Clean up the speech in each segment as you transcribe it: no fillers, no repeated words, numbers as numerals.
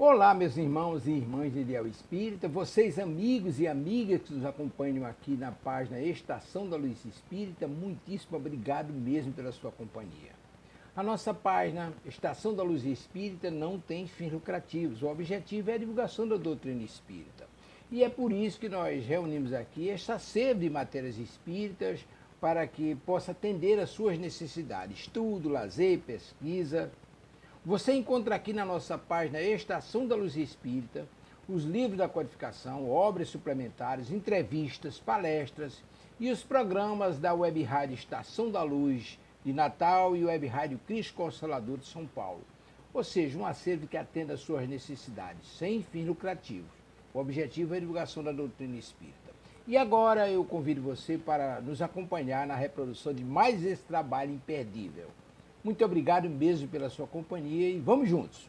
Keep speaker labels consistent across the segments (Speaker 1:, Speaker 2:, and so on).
Speaker 1: Olá, meus irmãos e irmãs de Ideal Espírita, vocês amigos e amigas que nos acompanham aqui na página Estação da Luz Espírita, muitíssimo obrigado mesmo pela sua companhia. A nossa página Estação da Luz Espírita não tem fins lucrativos, o objetivo é a divulgação da doutrina espírita. E é por isso que nós reunimos aqui esta sede de matérias espíritas para que possa atender às suas necessidades, estudo, lazer, pesquisa. Você encontra aqui na nossa página Estação da Luz Espírita os livros da codificação, obras suplementares, entrevistas, palestras e os programas da Web Rádio Estação da Luz de Natal e Web Rádio Cristo Consolador de São Paulo. Ou seja, um acervo que atenda às suas necessidades, sem fins lucrativos. O objetivo é a divulgação da doutrina espírita. E agora eu convido você para nos acompanhar na reprodução de mais esse trabalho imperdível. Muito obrigado mesmo pela sua companhia e vamos juntos!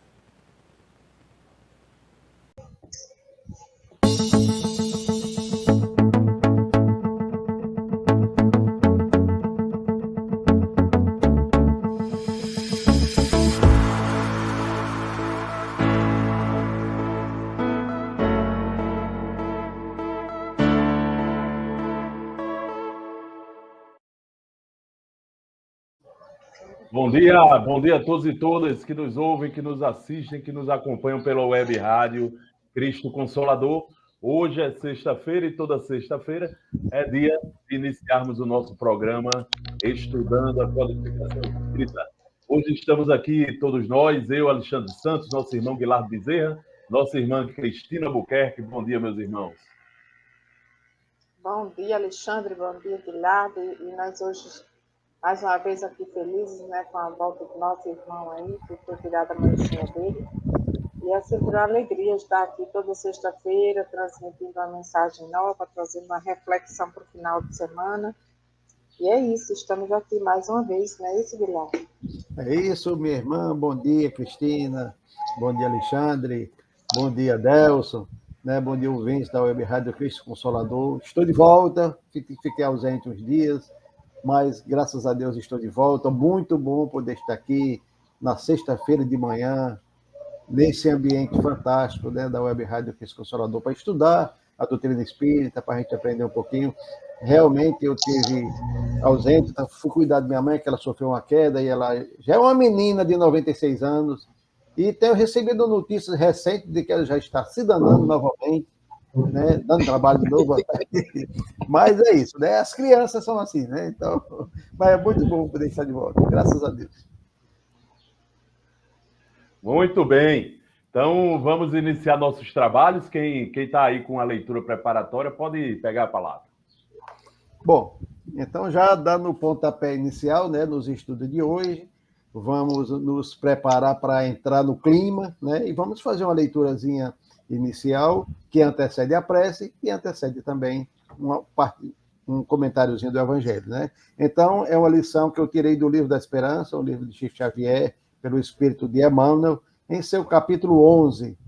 Speaker 2: Bom dia a todos e todas que nos ouvem, que nos assistem, que nos acompanham pela Web Rádio Cristo Consolador. Hoje é sexta-feira e toda sexta-feira é dia de iniciarmos o nosso programa Estudando a Codificação Espírita. Hoje estamos aqui todos nós, eu, Alexandre Santos, nosso irmão Guilherme Bezerra, nossa irmã Cristina Buquerque. Bom dia, meus irmãos.
Speaker 3: Bom dia, Alexandre, bom dia, Guilherme, e nós hoje mais uma vez aqui felizes, né, com a volta do nosso irmão aí, que foi tirada a mãezinha dele. E é sempre uma alegria estar aqui toda sexta-feira, transmitindo uma mensagem nova, trazendo uma reflexão para o final de semana. E é isso, estamos aqui mais uma vez, não é isso, Guilherme?
Speaker 4: É isso, minha irmã. Bom dia, Cristina. Bom dia, Alexandre. Bom dia, Delson. Né? Bom dia, ouvintes da Web Rádio Cristo Consolador. Estou de volta, fiquei ausente uns dias, mas graças a Deus estou de volta. Muito bom poder estar aqui na sexta-feira de manhã, nesse ambiente fantástico, né, da Web Rádio Cristo Consolador, para estudar a doutrina espírita, para a gente aprender um pouquinho. Realmente eu tive ausente, fui cuidar de minha mãe, que ela sofreu uma queda, e ela já é uma menina de 96 anos, e tenho recebido notícias recentes de que ela já está se danando novamente, né, dando trabalho de novo. Mas é isso, né? As crianças são assim, né? Então, mas é muito bom poder estar de volta, graças a Deus.
Speaker 2: Muito bem. Então, vamos iniciar nossos trabalhos. Quem está aí com a leitura preparatória pode pegar a palavra.
Speaker 4: Bom, então já dando o pontapé inicial, né, nos estudos de hoje, vamos nos preparar para entrar no clima, né? E vamos fazer uma leiturazinha inicial, que antecede a prece e antecede também um comentáriozinho do Evangelho, né? Então, é uma lição que eu tirei do Livro da Esperança, o livro de Chico Xavier, pelo Espírito de Emmanuel, em seu capítulo 11,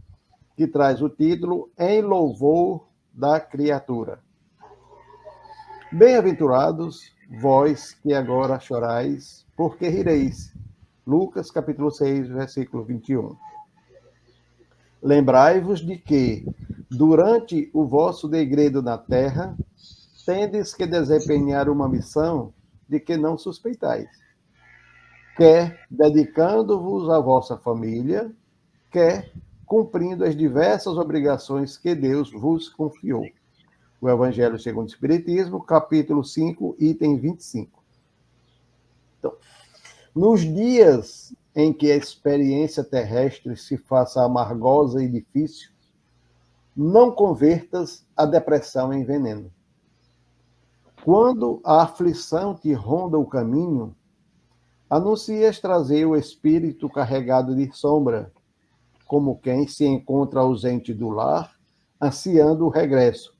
Speaker 4: que traz o título Em Louvor da Criatura. Bem-aventurados vós que agora chorais, porque rireis. Lucas, capítulo 6, versículo 21. Lembrai-vos de que, durante o vosso degredo na terra, tendes que desempenhar uma missão de que não suspeitais, quer dedicando-vos à vossa família, quer cumprindo as diversas obrigações que Deus vos confiou. O Evangelho segundo o Espiritismo, capítulo 5, item 25. Então, nos dias em que a experiência terrestre se faça amargosa e difícil, não convertas a depressão em veneno. Quando a aflição te ronda o caminho, anuncias trazer o espírito carregado de sombra, como quem se encontra ausente do lar, ansiando o regresso.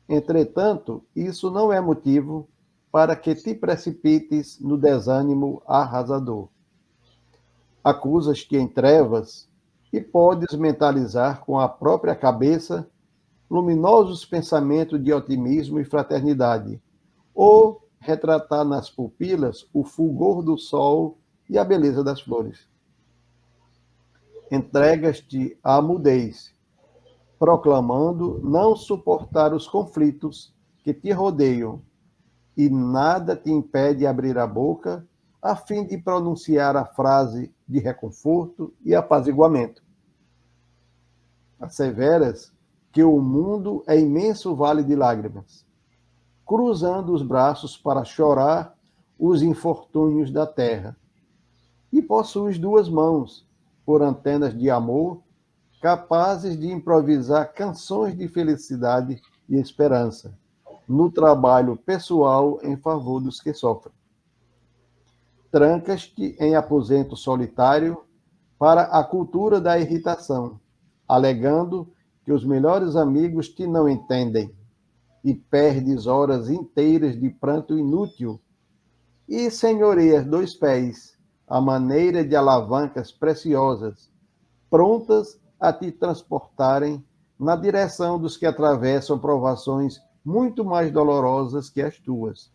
Speaker 4: Entretanto, isso não é motivo para que te precipites no desânimo arrasador. Acusas-te em trevas e podes mentalizar com a própria cabeça luminosos pensamentos de otimismo e fraternidade, ou retratar nas pupilas o fulgor do sol e a beleza das flores. entregas-te à mudez, proclamando não suportar os conflitos que te rodeiam, e nada te impede abrir a boca a fim de pronunciar a frase de reconforto e apaziguamento. Asseveras que o mundo é imenso vale de lágrimas, cruzando os braços para chorar os infortúnios da terra, e possuis duas mãos, por antenas de amor, capazes de improvisar canções de felicidade e esperança, no trabalho pessoal em favor dos que sofrem. Trancas-te em aposento solitário para a cultura da irritação, alegando que os melhores amigos te não entendem, e perdes horas inteiras de pranto inútil, e senhoreias dois pés, à maneira de alavancas preciosas, prontas a te transportarem na direção dos que atravessam provações muito mais dolorosas que as tuas,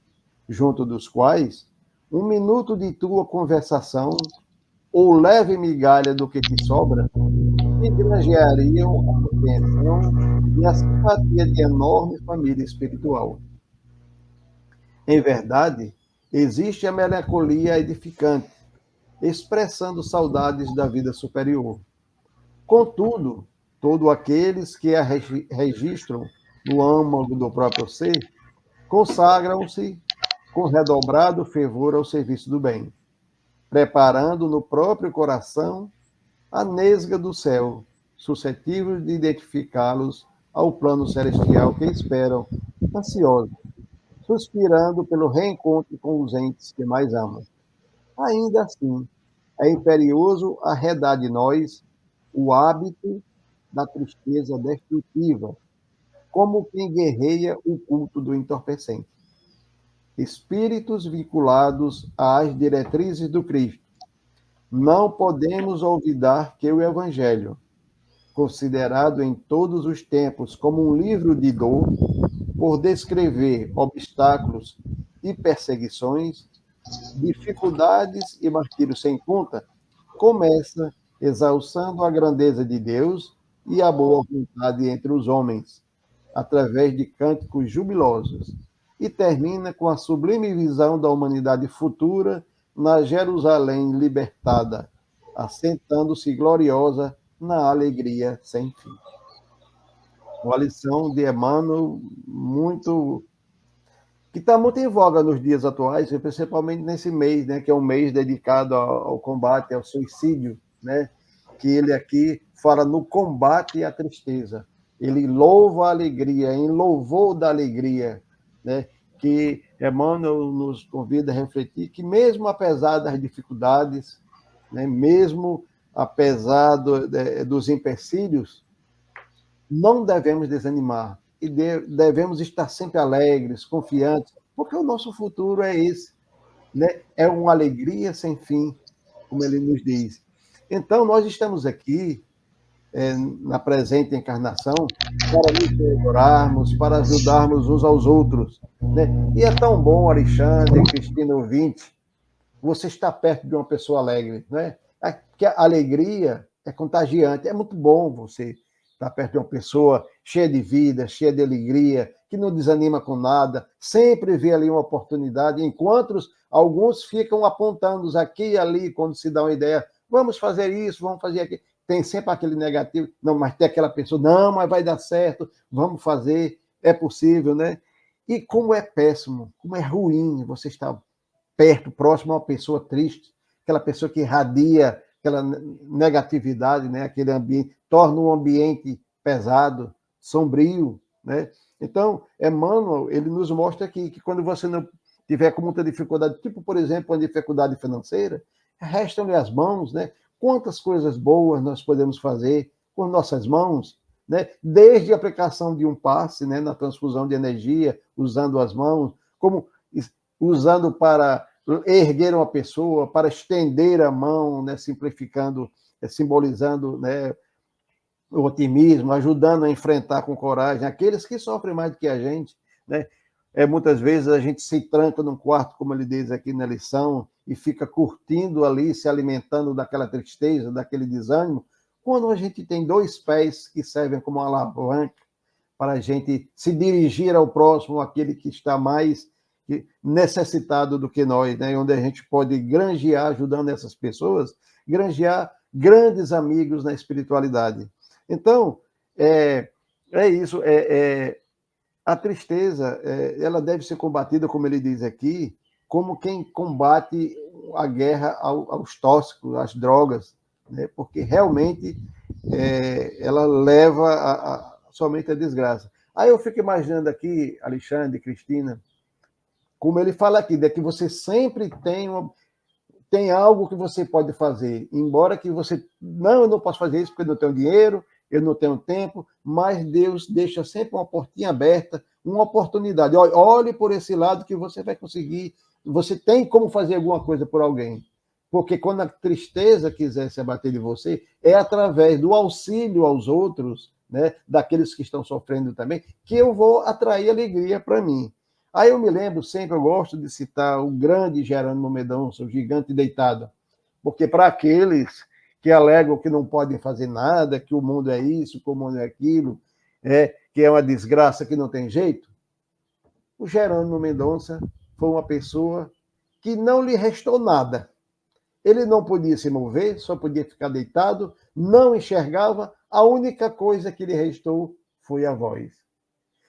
Speaker 4: junto dos quais um minuto de tua conversação ou leve migalha do que te sobra te granjeariam a compreensão e a simpatia de enorme família espiritual. Em verdade, existe a melancolia edificante, expressando saudades da vida superior. Contudo, todos aqueles que a registram no âmago do próprio ser, consagram-se com redobrado fervor ao serviço do bem, preparando no próprio coração a nesga do céu, suscetível de identificá-los ao plano celestial que esperam, ansiosos, suspirando pelo reencontro com os entes que mais amam. Ainda assim, é imperioso arredar de nós o hábito da tristeza destrutiva, como quem guerreia o culto do entorpecente. Espíritos vinculados às diretrizes do Cristo, não podemos olvidar que o Evangelho, considerado em todos os tempos como um livro de dor, por descrever obstáculos e perseguições, dificuldades e martírios sem conta, começa exalçando a grandeza de Deus e a boa vontade entre os homens, através de cânticos jubilosos, e termina com a sublime visão da humanidade futura na Jerusalém libertada, assentando-se gloriosa na alegria sem fim. Uma lição de Emmanuel que está muito em voga nos dias atuais, principalmente nesse mês, né, que é um mês dedicado ao combate ao suicídio, né, que ele aqui fala no combate à tristeza. Ele louva a alegria, em louvor da alegria, né, que Emmanuel nos convida a refletir que mesmo apesar das dificuldades, né, mesmo apesar dos empecilhos, não devemos desanimar e devemos estar sempre alegres, confiantes, porque o nosso futuro é esse, né? É uma alegria sem fim, como ele nos diz. Então, nós estamos aqui, na presente encarnação, para nos colaborarmos, para ajudarmos uns aos outros, né? E é tão bom, Alexandre, Cristina, ouvinte, você está perto de uma pessoa alegre, né? Porque a alegria é contagiante, é muito bom você estar perto de uma pessoa cheia de vida, cheia de alegria, que não desanima com nada, sempre vê ali uma oportunidade, enquanto alguns ficam apontando aqui e ali, quando se dá uma ideia, vamos fazer isso, vamos fazer aquilo. Tem sempre aquele negativo, não, mas tem aquela pessoa, não, mas vai dar certo, vamos fazer, é possível, né? E como é péssimo, como é ruim você estar perto, próximo a uma pessoa triste, aquela pessoa que irradia aquela negatividade, né? Aquele ambiente, torna um ambiente pesado, sombrio, né? Então, Emmanuel, ele nos mostra que quando você não tiver com muita dificuldade, tipo, por exemplo, uma dificuldade financeira, restam-lhe as mãos, né? Quantas coisas boas nós podemos fazer com nossas mãos, né? Desde a aplicação de um passe, né? Na transfusão de energia, usando as mãos, como usando para erguer uma pessoa, para estender a mão, né? Simplificando, simbolizando, né? O otimismo, ajudando a enfrentar com coragem aqueles que sofrem mais do que a gente, né? Muitas vezes a gente se tranca num quarto, como ele diz aqui na lição, e fica curtindo ali, se alimentando daquela tristeza, daquele desânimo, Quando a gente tem dois pés que servem como alavanca para a gente se dirigir ao próximo, aquele que está mais necessitado do que nós, né? Onde a gente pode granjear, ajudando essas pessoas, granjear grandes amigos na espiritualidade. Então, é isso. A tristeza, ela deve ser combatida, como ele diz aqui, como quem combate a guerra aos tóxicos, às drogas, né? Porque realmente ela leva somente a desgraça. Aí eu fico imaginando aqui, Alexandre, Cristina, como ele fala aqui, de que você sempre tem algo que você pode fazer, embora que você, não, eu não posso fazer isso porque eu não tenho dinheiro, eu não tenho tempo, mas Deus deixa sempre uma portinha aberta, uma oportunidade. Olhe por esse lado que você vai conseguir, você tem como fazer alguma coisa por alguém. Porque quando a tristeza quiser se abater de você, é através do auxílio aos outros, né, daqueles que estão sofrendo também, que eu vou atrair alegria para mim. Aí eu me lembro sempre, eu gosto de citar o grande Jerônimo Mendonça, o gigante deitado, porque para aqueles que alegam que não podem fazer nada, que o mundo é isso, que o mundo é aquilo, que é uma desgraça, que não tem jeito, o Jerônimo Mendonça foi uma pessoa que não lhe restou nada. Ele não podia se mover, só podia ficar deitado, não enxergava, a única coisa que lhe restou foi a voz.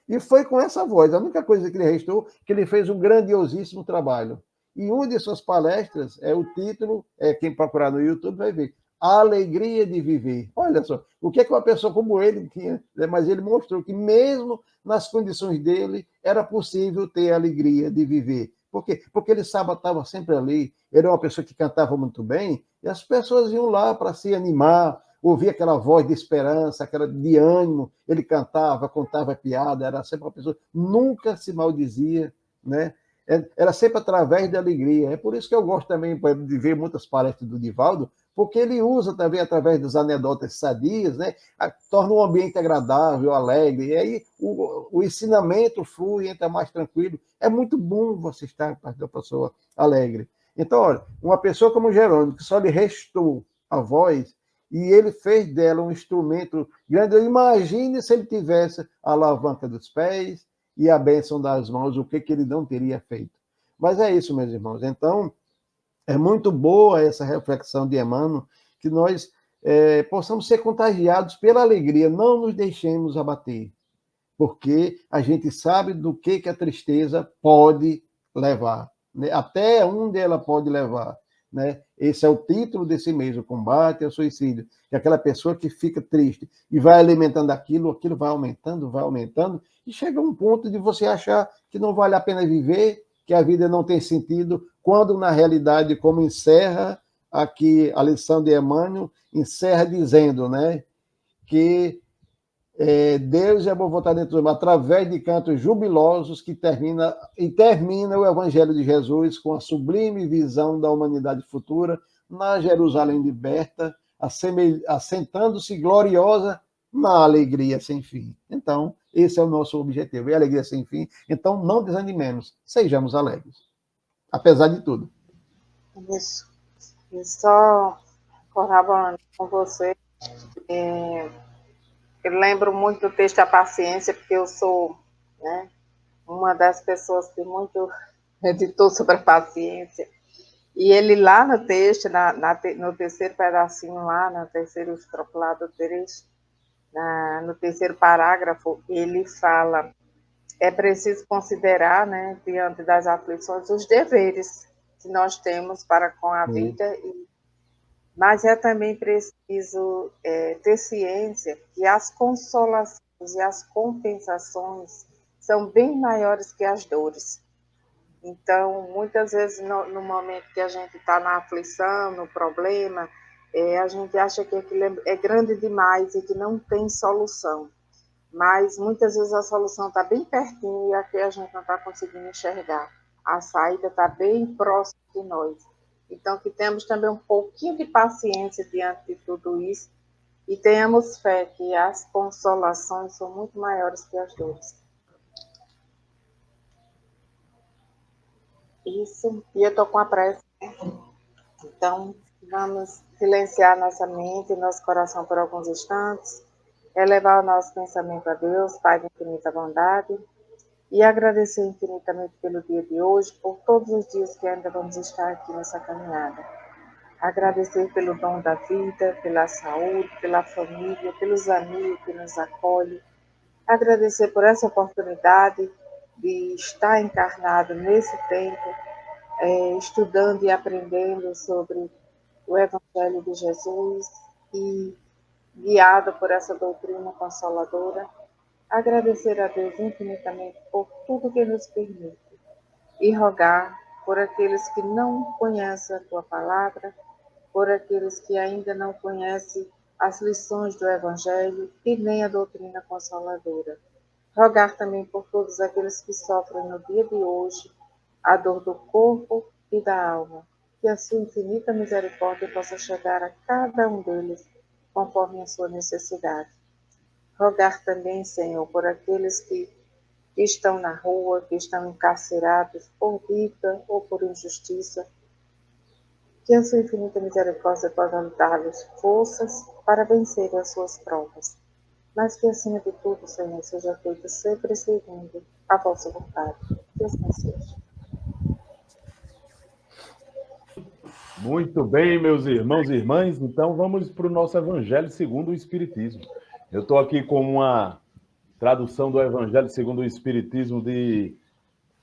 Speaker 4: E foi com essa voz, a única coisa que lhe restou, que ele fez um grandiosíssimo trabalho. E uma de suas palestras, o título, quem procurar no YouTube vai ver, A Alegria de Viver. Olha só, o que uma pessoa como ele tinha, mas ele mostrou que mesmo nas condições dele, era possível ter a alegria de viver. Por quê? Porque ele estava sempre ali, ele era uma pessoa que cantava muito bem, e as pessoas iam lá para se animar, ouvir aquela voz de esperança, aquela de ânimo, ele cantava, contava piada, era sempre uma pessoa, nunca se maldizia, né? Era sempre através da alegria. É por isso que eu gosto também de ver muitas palestras do Divaldo, porque ele usa também através das anedotas sadias, né? Torna um ambiente agradável, alegre, e aí o ensinamento flui, entra mais tranquilo. É muito bom você estar perto da pessoa alegre. Então, olha, uma pessoa como Jerônimo, que só lhe restou a voz, e ele fez dela um instrumento grande. Imagine se ele tivesse a alavanca dos pés e a bênção das mãos, o que ele não teria feito. Mas é isso, meus irmãos. Então, é muito boa essa reflexão de Emmanuel, que nós possamos ser contagiados pela alegria, não nos deixemos abater, porque a gente sabe do que a tristeza pode levar, né? Até onde ela pode levar. Né? Esse é o título desse mês, o combate ao suicídio, que é aquela pessoa que fica triste e vai alimentando aquilo vai aumentando, e chega um ponto de você achar que não vale a pena viver, que a vida não tem sentido, quando na realidade, como encerra aqui a lição de Emmanuel, encerra dizendo, né, que Deus é a boa vontade de todos, através de cantos jubilosos que termina o Evangelho de Jesus com a sublime visão da humanidade futura na Jerusalém liberta, assentando-se gloriosa na alegria sem fim. Então, esse é o nosso objetivo, é a alegria sem fim. Então, não desanimemos, sejamos alegres, apesar de tudo.
Speaker 3: Isso. E só corroborando com você, eu lembro muito do texto A Paciência, porque eu sou, né, uma das pessoas que muito editou sobre a paciência. E ele lá no texto, no terceiro pedacinho lá, no terceiro estrofe lá do trecho, no terceiro parágrafo, ele fala, é preciso considerar, né, diante das aflições, os deveres que nós temos para com a vida, mas é também preciso ter ciência que as consolações e as compensações são bem maiores que as dores. Então, muitas vezes, no momento que a gente está na aflição, no problema, a gente acha que aquilo é grande demais e que não tem solução. Mas, muitas vezes, a solução está bem pertinho e aqui a gente não está conseguindo enxergar. A saída está bem próxima de nós. Então, que temos também um pouquinho de paciência diante de tudo isso e tenhamos fé que as consolações são muito maiores que as dores. Isso, e eu estou com a pressa, né? Então, Vamos silenciar nossa mente e nosso coração por alguns instantes, elevar o nosso pensamento a Deus, Pai de infinita bondade, e agradecer infinitamente pelo dia de hoje, por todos os dias que ainda vamos estar aqui nessa caminhada. Agradecer pelo dom da vida, pela saúde, pela família, pelos amigos que nos acolhem. Agradecer por essa oportunidade de estar encarnado nesse tempo, estudando e aprendendo sobre o Evangelho de Jesus e guiado por essa doutrina consoladora. Agradecer a Deus infinitamente por tudo que nos permite e rogar por aqueles que não conhecem a Tua Palavra, por aqueles que ainda não conhecem as lições do Evangelho e nem a doutrina consoladora. Rogar também por todos aqueles que sofrem no dia de hoje a dor do corpo e da alma, que a sua infinita misericórdia possa chegar a cada um deles conforme a sua necessidade. Rogar também, Senhor, por aqueles que estão na rua, que estão encarcerados por dívida ou por injustiça, que a sua infinita misericórdia possa dar-lhes forças para vencer as suas provas. Mas que, acima de tudo, Senhor, seja feito sempre segundo a vossa vontade. Que assim seja.
Speaker 2: Muito bem, meus irmãos e irmãs. Então, vamos para o nosso Evangelho segundo o Espiritismo. Eu estou aqui com uma tradução do Evangelho segundo o Espiritismo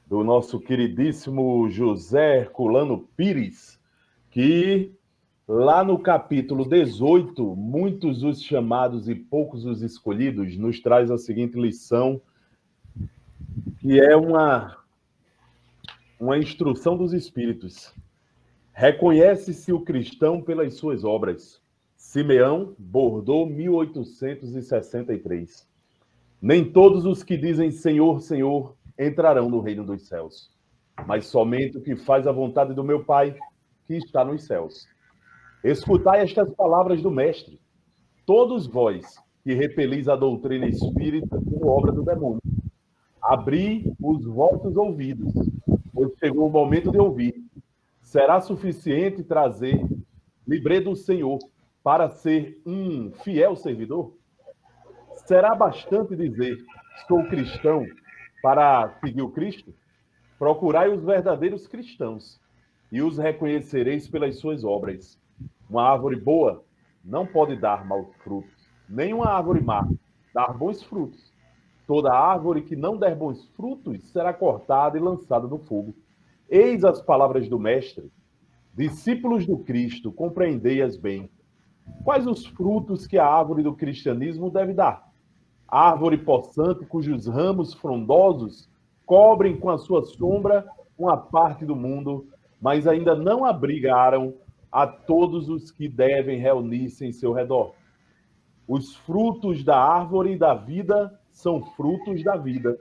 Speaker 2: do nosso queridíssimo José Herculano Pires, que lá no capítulo 18, muitos os chamados e poucos os escolhidos, nos traz a seguinte lição, que é uma instrução dos espíritos. Reconhece-se o cristão pelas suas obras. Simeão, Bordeaux, 1863. Nem todos os que dizem Senhor, Senhor, entrarão no reino dos céus, mas somente o que faz a vontade do meu Pai, que está nos céus. Escutai estas palavras do Mestre, todos vós que repelis a doutrina espírita como obra do demônio. Abri os vossos ouvidos, pois chegou o momento de ouvir. Será suficiente trazer livrei do Senhor para ser um fiel servidor? Será bastante dizer, sou cristão, para seguir o Cristo? Procurai os verdadeiros cristãos e os reconhecereis pelas suas obras. Uma árvore boa não pode dar maus frutos, nem uma árvore má dar bons frutos. Toda árvore que não der bons frutos será cortada e lançada no fogo. Eis as palavras do Mestre. Discípulos do Cristo, compreendei-as bem. Quais os frutos que a árvore do cristianismo deve dar? Árvore possante, cujos ramos frondosos cobrem com a sua sombra uma parte do mundo, mas ainda não abrigaram a todos os que devem reunir-se em seu redor. Os frutos da árvore da vida são frutos da vida,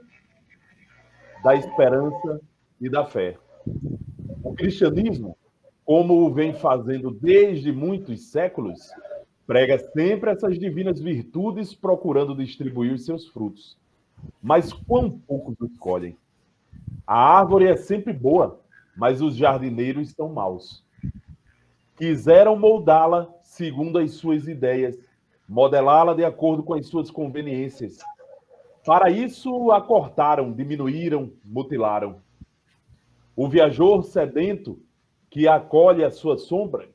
Speaker 2: da esperança e da fé. O cristianismo, como o vem fazendo desde muitos séculos, prega sempre essas divinas virtudes, procurando distribuir os seus frutos. Mas quão poucos os colhem? A árvore é sempre boa, mas os jardineiros são maus. Quiseram moldá-la segundo as suas ideias, modelá-la de acordo com as suas conveniências. Para isso, a cortaram, diminuíram, mutilaram. O viajor sedento que acolhe a sua sombra,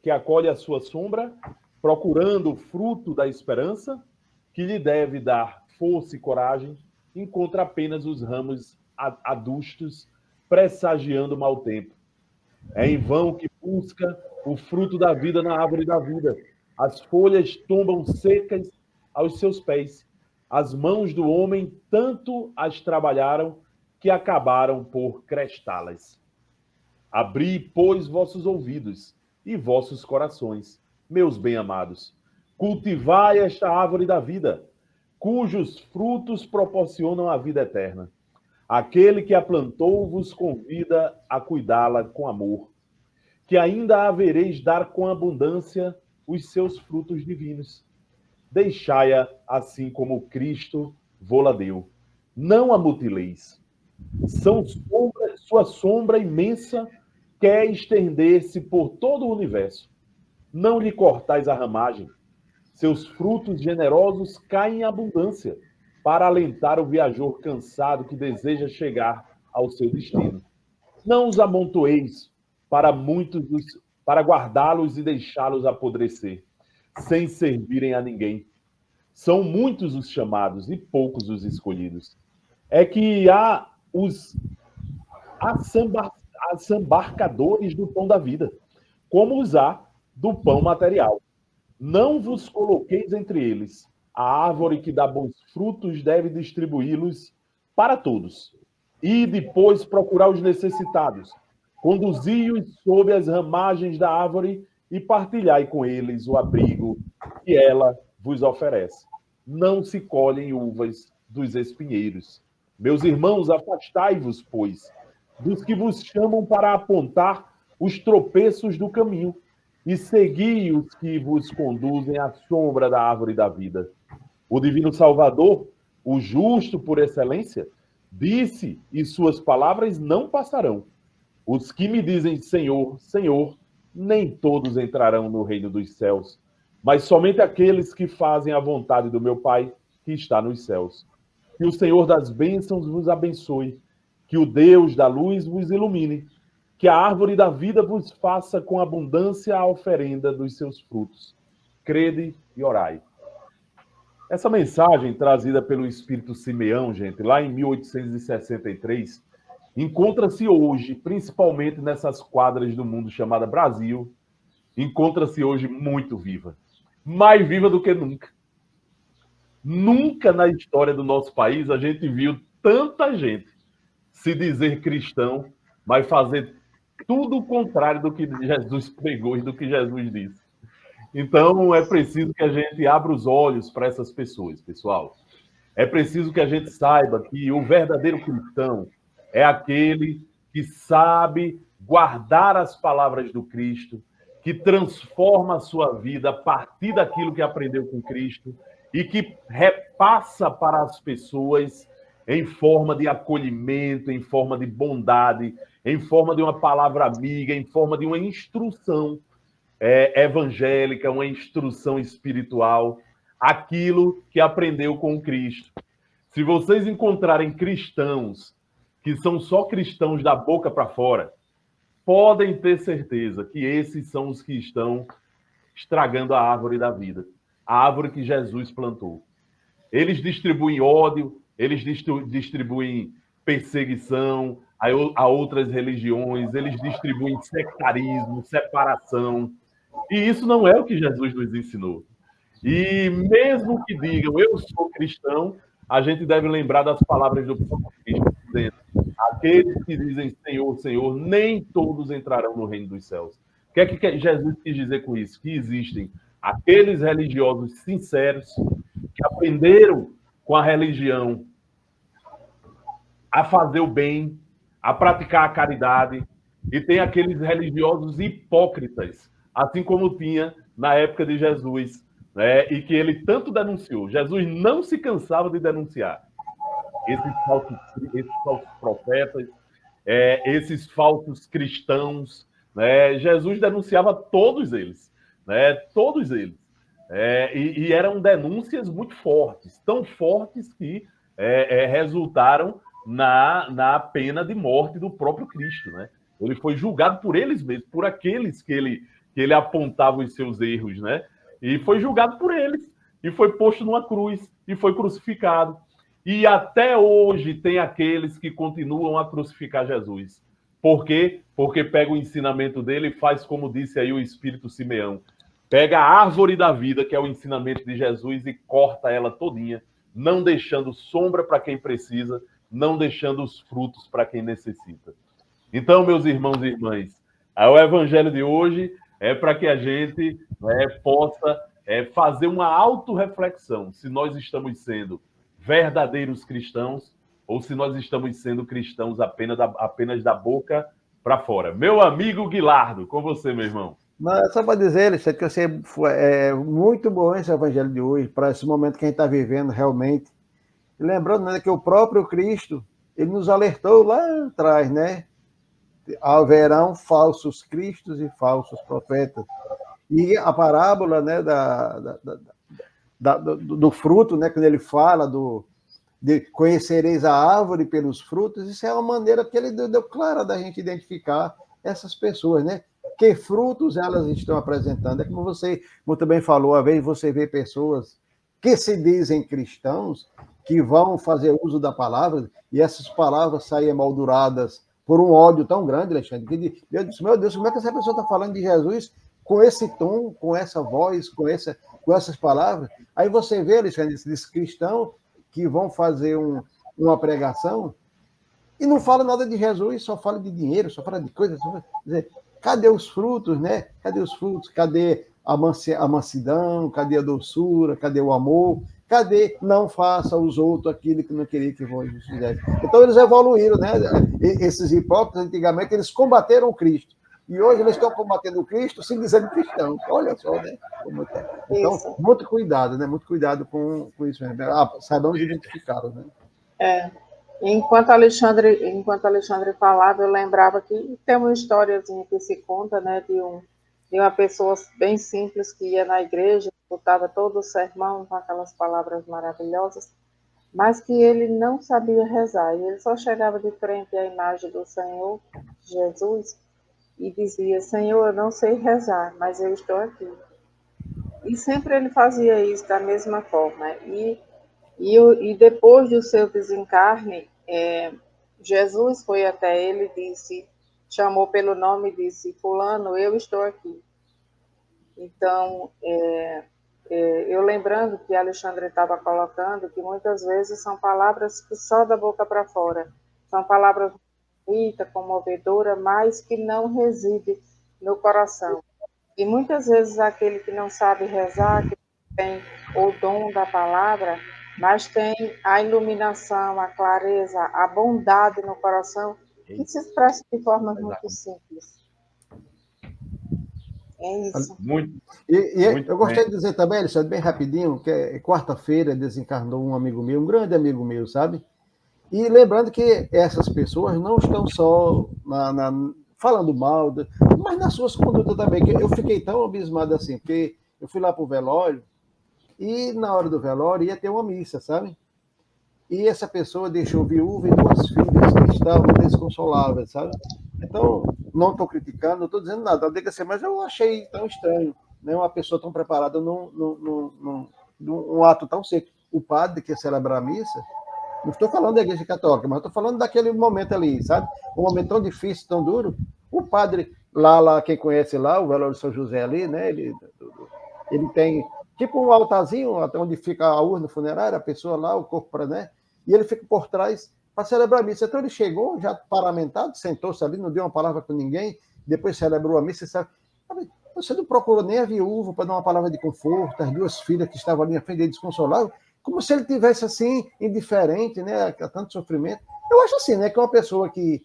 Speaker 2: procurando o fruto da esperança, que lhe deve dar força e coragem, encontra apenas os ramos adustos, pressagiando o mau tempo. É em vão que busca o fruto da vida na árvore da vida. As folhas tombam secas aos seus pés. As mãos do homem tanto as trabalharam que acabaram por crestá-las. Abri, pois, vossos ouvidos e vossos corações, meus bem-amados. Cultivai esta árvore da vida, cujos frutos proporcionam a vida eterna. Aquele que a plantou vos convida a cuidá-la com amor, que ainda havereis dar com abundância os seus frutos divinos. Deixai-a assim como Cristo vô-la deu. Não a mutileis. Sua sombra imensa quer estender-se por todo o universo. não lhe cortais a ramagem. Seus frutos generosos caem em abundância, para alentar o viajor cansado que deseja chegar ao seu destino. Não os amontoeis para guardá-los e deixá-los apodrecer, sem servirem a ninguém. São muitos os chamados e poucos os escolhidos. É que há os assambarcadores do pão da vida, como os há do pão material. Não vos coloqueis entre eles. A árvore que dá bons frutos deve distribuí-los para todos. E depois procurar os necessitados. Conduzi-os sob as ramagens da árvore e partilhai com eles o abrigo que ela vos oferece. Não se colhem uvas dos espinheiros. Meus irmãos, afastai-vos, pois, dos que vos chamam para apontar os tropeços do caminho, e segui os que vos conduzem à sombra da árvore da vida. O divino Salvador, o justo por excelência, disse, e suas palavras não passarão. Os que me dizem Senhor, Senhor, nem todos entrarão no reino dos céus, mas somente aqueles que fazem a vontade do meu Pai, que está nos céus. Que o Senhor das bênçãos vos abençoe, que o Deus da luz vos ilumine, que a árvore da vida vos faça com abundância a oferenda dos seus frutos. Crede e orai. Essa mensagem, trazida pelo Espírito Simeão, gente, lá em 1863, encontra-se hoje, principalmente nessas quadras do mundo chamada Brasil, encontra-se hoje muito viva. Mais viva do que nunca. Nunca na história do nosso país a gente viu tanta gente se dizer cristão, mas fazer tudo o contrário do que Jesus pregou e do que Jesus disse. Então, é preciso que a gente abra os olhos para essas pessoas, pessoal. É preciso que a gente saiba que o verdadeiro cristão é aquele que sabe guardar as palavras do Cristo, que transforma a sua vida a partir daquilo que aprendeu com Cristo e que repassa para as pessoas em forma de acolhimento, em forma de bondade, em forma de uma palavra amiga, em forma de uma instrução evangélica, uma instrução espiritual, aquilo que aprendeu com Cristo. Se vocês encontrarem cristãos que são só cristãos da boca para fora, podem ter certeza que esses são os que estão estragando a árvore da vida, a árvore que Jesus plantou. Eles distribuem ódio, eles distribuem perseguição a outras religiões, eles distribuem sectarismo, separação. E isso não é o que Jesus nos ensinou. E mesmo que digam, eu sou cristão, a gente deve lembrar das palavras do próprio Cristo, dizendo, aqueles que dizem Senhor, Senhor, nem todos entrarão no reino dos céus. O que é que Jesus quis dizer com isso? Que existem aqueles religiosos sinceros que aprenderam com a religião a fazer o bem, a praticar a caridade, e tem aqueles religiosos hipócritas, assim como tinha na época de Jesus, né? E que ele tanto denunciou. Jesus não se cansava de denunciar esses falsos profetas, esses falsos cristãos, né? Jesus denunciava todos eles, né? Todos eles. E eram denúncias muito fortes, tão fortes que resultaram na pena de morte do próprio Cristo, né? Ele foi julgado por eles mesmos, por aqueles que ele apontava os seus erros, né? E foi julgado por eles, e foi posto numa cruz, e foi crucificado. E até hoje tem aqueles que continuam a crucificar Jesus. Por quê? Porque pega o ensinamento dele e faz como disse aí o Espírito Simeão. Pega a árvore da vida, que é o ensinamento de Jesus, e corta ela todinha, não deixando sombra para quem precisa, não deixando os frutos para quem necessita. Então, meus irmãos e irmãs, o evangelho de hoje é para que a gente possa fazer uma autorreflexão se nós estamos sendo verdadeiros cristãos ou se nós estamos sendo cristãos apenas da boca para fora. Meu amigo Guilardo, com você, meu irmão.
Speaker 4: Mas só para dizer, Alexandre, que eu sei, é muito bom esse evangelho de hoje, para esse momento que a gente está vivendo realmente. E lembrando, né, que o próprio Cristo, ele nos alertou lá atrás, né? Haverão falsos cristos e falsos profetas. E a parábola, né, do fruto, né, quando ele fala de conhecereis a árvore pelos frutos, isso é uma maneira que ele deu clara da gente identificar essas pessoas, né? Que frutos elas estão apresentando. É como você muito bem falou, às vezes você vê pessoas que se dizem cristãos, que vão fazer uso da palavra, e essas palavras saem emolduradas por um ódio tão grande, Alexandre, que eu disse, meu Deus, como é que essa pessoa está falando de Jesus com esse tom, com essa voz, com essas palavras? Aí você vê, Alexandre, esses cristãos que vão fazer uma pregação e não fala nada de Jesus, só fala de dinheiro, só fala de coisas. Dizer, cadê os frutos, né? Cadê os frutos? Cadê a mansidão? Cadê a doçura? Cadê o amor? Cadê não faça aos outros aquilo que não queria que vós fizessem? Então eles evoluíram, né? Esses hipócritas, antigamente, eles combateram o Cristo. E hoje eles estão combatendo o Cristo se dizendo cristão. Olha só, né? Então,
Speaker 3: Isso.
Speaker 4: muito cuidado, né? Muito cuidado com isso. Saibamos identificá-los, né?
Speaker 3: É. Enquanto Alexandre falava, eu lembrava que tem uma historiazinha que se conta, né, de uma pessoa bem simples que ia na igreja, escutava todo o sermão com aquelas palavras maravilhosas, mas que ele não sabia rezar. E ele só chegava de frente à imagem do Senhor Jesus e dizia: Senhor, eu não sei rezar, mas eu estou aqui. E sempre ele fazia isso da mesma forma. E depois do seu desencarne, Jesus foi até ele e disse, chamou pelo nome e disse: Fulano, eu estou aqui. Então, eu lembrando que Alexandre estava colocando que muitas vezes são palavras que só da boca para fora, são palavras bonitas, comovedoras, mas que não residem no coração. E muitas vezes aquele que não sabe rezar, que tem o dom da palavra, mas tem a iluminação, a clareza, a bondade no coração, que se expressa de formas muito simples. É isso.
Speaker 2: Muito
Speaker 4: Eu gostaria de dizer também, Alexandre, bem rapidinho, que quarta-feira desencarnou um amigo meu, um grande amigo meu, sabe? E lembrando que essas pessoas não estão só falando mal, mas nas suas condutas também, que eu fiquei tão abismado assim, porque eu fui lá para o velório, e na hora do velório ia ter uma missa, sabe? E essa pessoa deixou viúva e 2 filhas que estavam desconsoláveis, sabe? Então, não estou criticando, não estou dizendo nada, mas eu achei tão estranho, né? Uma pessoa tão preparada num ato tão seco. O padre que ia celebrar a missa, não estou falando da Igreja Católica, mas estou falando daquele momento ali, sabe? Um momento tão difícil, tão duro. O padre, lá quem conhece lá, o velório de São José ali, né? Ele tem tipo um altarzinho, até onde fica a urna funerária, a pessoa lá, o corpo para, né? E ele fica por trás para celebrar a missa. Então ele chegou já paramentado, sentou-se ali, não deu uma palavra com ninguém, depois celebrou a missa, sabe? Você não procurou nem a viúva para dar uma palavra de conforto, as 2 filhas que estavam ali na frente dele desconsoladas, como se ele tivesse assim, indiferente, né, a tanto sofrimento. Eu acho assim, né, que uma pessoa que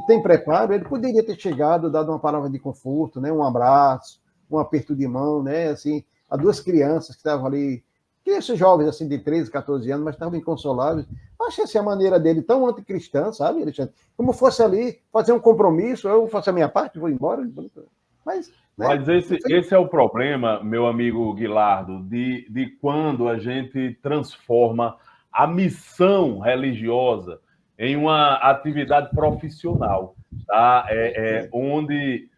Speaker 4: tem preparo, ele poderia ter chegado, dado uma palavra de conforto, né, um abraço, um aperto de mão, né, assim, a 2 crianças que estavam ali, crianças jovens, assim, de 13, 14 anos, mas estavam inconsoláveis. Eu achei assim, a maneira dele tão anticristã, sabe, Alexandre? Como fosse ali, fazer um compromisso, eu faço a minha parte, vou embora. Mas
Speaker 2: esse é o problema, meu amigo Guilardo, de quando a gente transforma a missão religiosa em uma atividade profissional, tá? Onde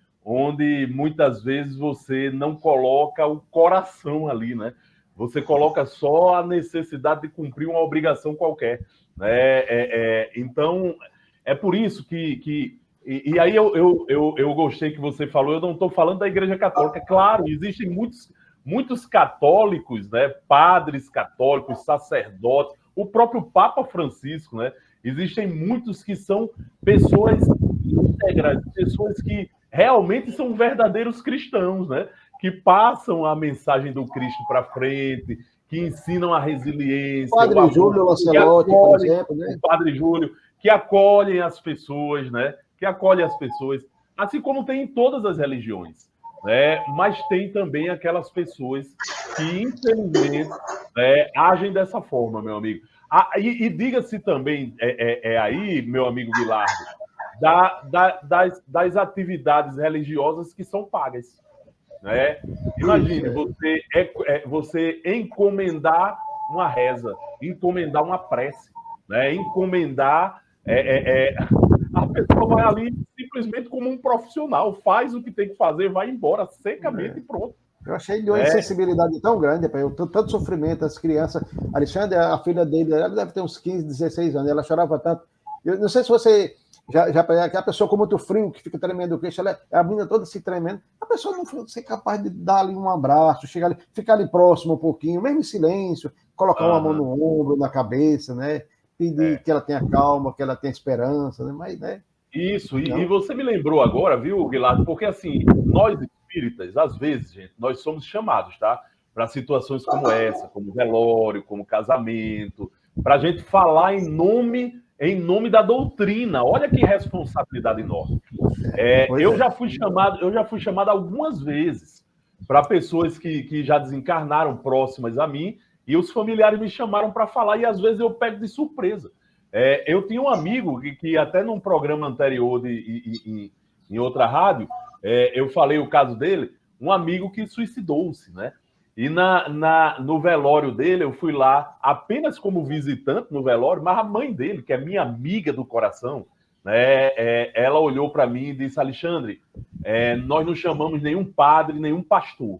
Speaker 2: muitas vezes você não coloca o coração ali, né? Você coloca só a necessidade de cumprir uma obrigação qualquer, né? Então, é por isso que e aí eu gostei que você falou, eu não estou falando da Igreja Católica. Claro, existem muitos católicos, né? Padres católicos, sacerdotes, o próprio Papa Francisco, né? Existem muitos que são pessoas íntegras, pessoas que realmente são verdadeiros cristãos, né? Que passam a mensagem do Cristo para frente, que ensinam a resiliência,
Speaker 4: o Padre Júlio Lancelotti, por exemplo, né?
Speaker 2: O Padre Júlio, que acolhem as pessoas, né? Que acolhe as pessoas, assim como tem em todas as religiões, né? Mas tem também aquelas pessoas que, infelizmente, né, agem dessa forma, meu amigo. E diga-se também, aí, meu amigo Guilardo, das atividades religiosas que são pagas. né? Imagine você encomendar uma reza, encomendar uma prece, né? Encomendar a pessoa vai ali simplesmente como um profissional, faz o que tem que fazer, vai embora secamente e pronto.
Speaker 4: Eu achei de uma insensibilidade tão grande, tanto sofrimento, as crianças. Alexandre, a filha dele, ela deve ter uns 15, 16 anos, ela chorava tanto. Eu não sei se você já a pessoa com muito frio, que fica tremendo o queixo, a menina toda se tremendo, a pessoa não ser capaz de dar ali um abraço, chegar ali, ficar ali próximo um pouquinho, mesmo em silêncio, colocar uma mão no ombro, na cabeça, né? Pedir que ela tenha calma, que ela tenha esperança, né? Mas, né?
Speaker 2: Isso, e você me lembrou agora, viu, Guilherme? Porque assim, nós espíritas, às vezes, gente, nós somos chamados, tá? Para situações como essa, como velório, como casamento, para a gente falar em nome da doutrina. Olha que responsabilidade enorme. Eu já fui chamado algumas vezes para pessoas que já desencarnaram próximas a mim, e os familiares me chamaram para falar, e às vezes eu pego de surpresa. Eu tinha um amigo que até num programa anterior em outra rádio, eu falei o caso dele, um amigo que suicidou-se, né? E no velório dele, eu fui lá apenas como visitante no velório, mas a mãe dele, que é minha amiga do coração, né, ela olhou para mim e disse: Alexandre, nós não chamamos nenhum padre, nenhum pastor,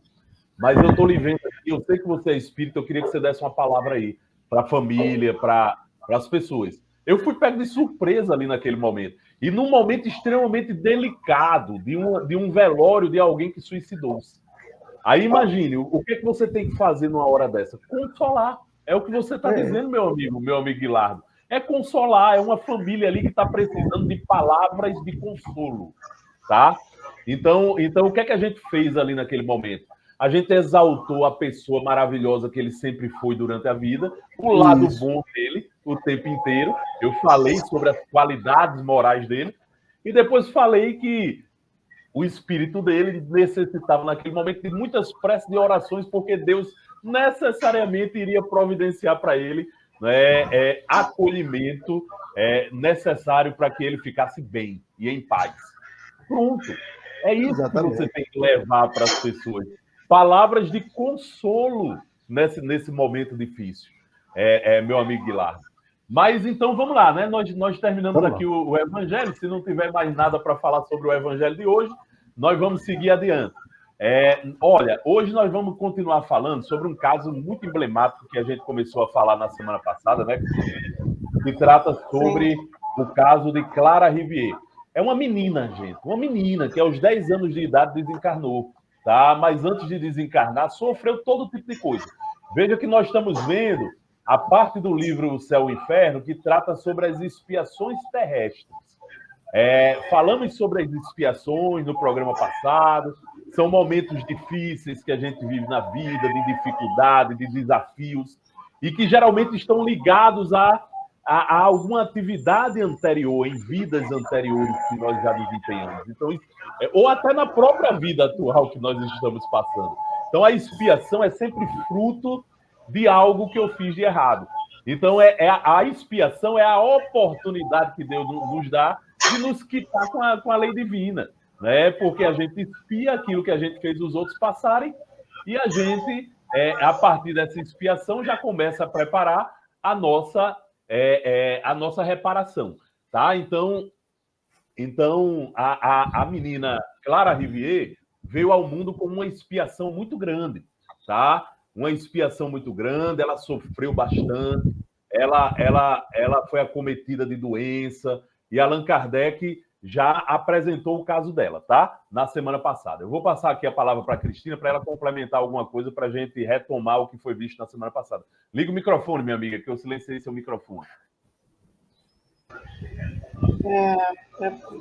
Speaker 2: mas eu estou lhe vendo aqui, eu sei que você é espírita, eu queria que você desse uma palavra aí para a família, para as pessoas. Eu fui pego de surpresa ali naquele momento. E num momento extremamente delicado, de um velório de alguém que suicidou-se. Aí imagine, o que você tem que fazer numa hora dessa? Consolar. É o que você está dizendo, meu amigo Guilardo. É consolar, é uma família ali que está precisando de palavras de consolo, tá? Então, o que a gente fez ali naquele momento? A gente exaltou a pessoa maravilhosa que ele sempre foi durante a vida, o lado bom dele o tempo inteiro. Eu falei sobre as qualidades morais dele e depois falei que o espírito dele necessitava naquele momento de muitas preces de orações, porque Deus necessariamente iria providenciar para ele, né, acolhimento necessário para que ele ficasse bem e em paz. Pronto. É isso que você tem que levar para as pessoas. Palavras de consolo nesse momento difícil, meu amigo Guilherme. Mas então vamos lá, né? Nós terminamos aqui o Evangelho. Se não tiver mais nada para falar sobre o Evangelho de hoje, nós vamos seguir adiante. Olha, hoje nós vamos continuar falando sobre um caso muito emblemático que a gente começou a falar na semana passada, né? Que trata sobre o caso de Clara Rivière. É uma menina, gente, uma menina que aos 10 anos de idade desencarnou, tá? Mas antes de desencarnar, sofreu todo tipo de coisa. Veja que nós estamos vendo a parte do livro O Céu e o Inferno que trata sobre as expiações terrestres. Falamos sobre as expiações no programa passado, são momentos difíceis que a gente vive na vida, de dificuldade, de desafios, e que geralmente estão ligados a alguma atividade anterior, em vidas anteriores que nós já desempenhamos. Então, ou até na própria vida atual que nós estamos passando. Então, a expiação é sempre fruto de algo que eu fiz de errado. Então, a expiação é a oportunidade que Deus nos dá de nos quitar com a lei divina, né? Porque a gente expia aquilo que a gente fez os outros passarem e a gente, a partir dessa expiação, já começa a preparar a nossa reparação, tá? Então a menina Clara Rivière veio ao mundo com uma expiação muito grande, tá? Uma expiação muito grande, ela sofreu bastante, ela foi acometida de doença, e Allan Kardec já apresentou o caso dela, tá? Na semana passada. Eu vou passar aqui a palavra para a Cristina, para ela complementar alguma coisa, para a gente retomar o que foi visto na semana passada. Liga o microfone, minha amiga, que eu silenciei seu microfone.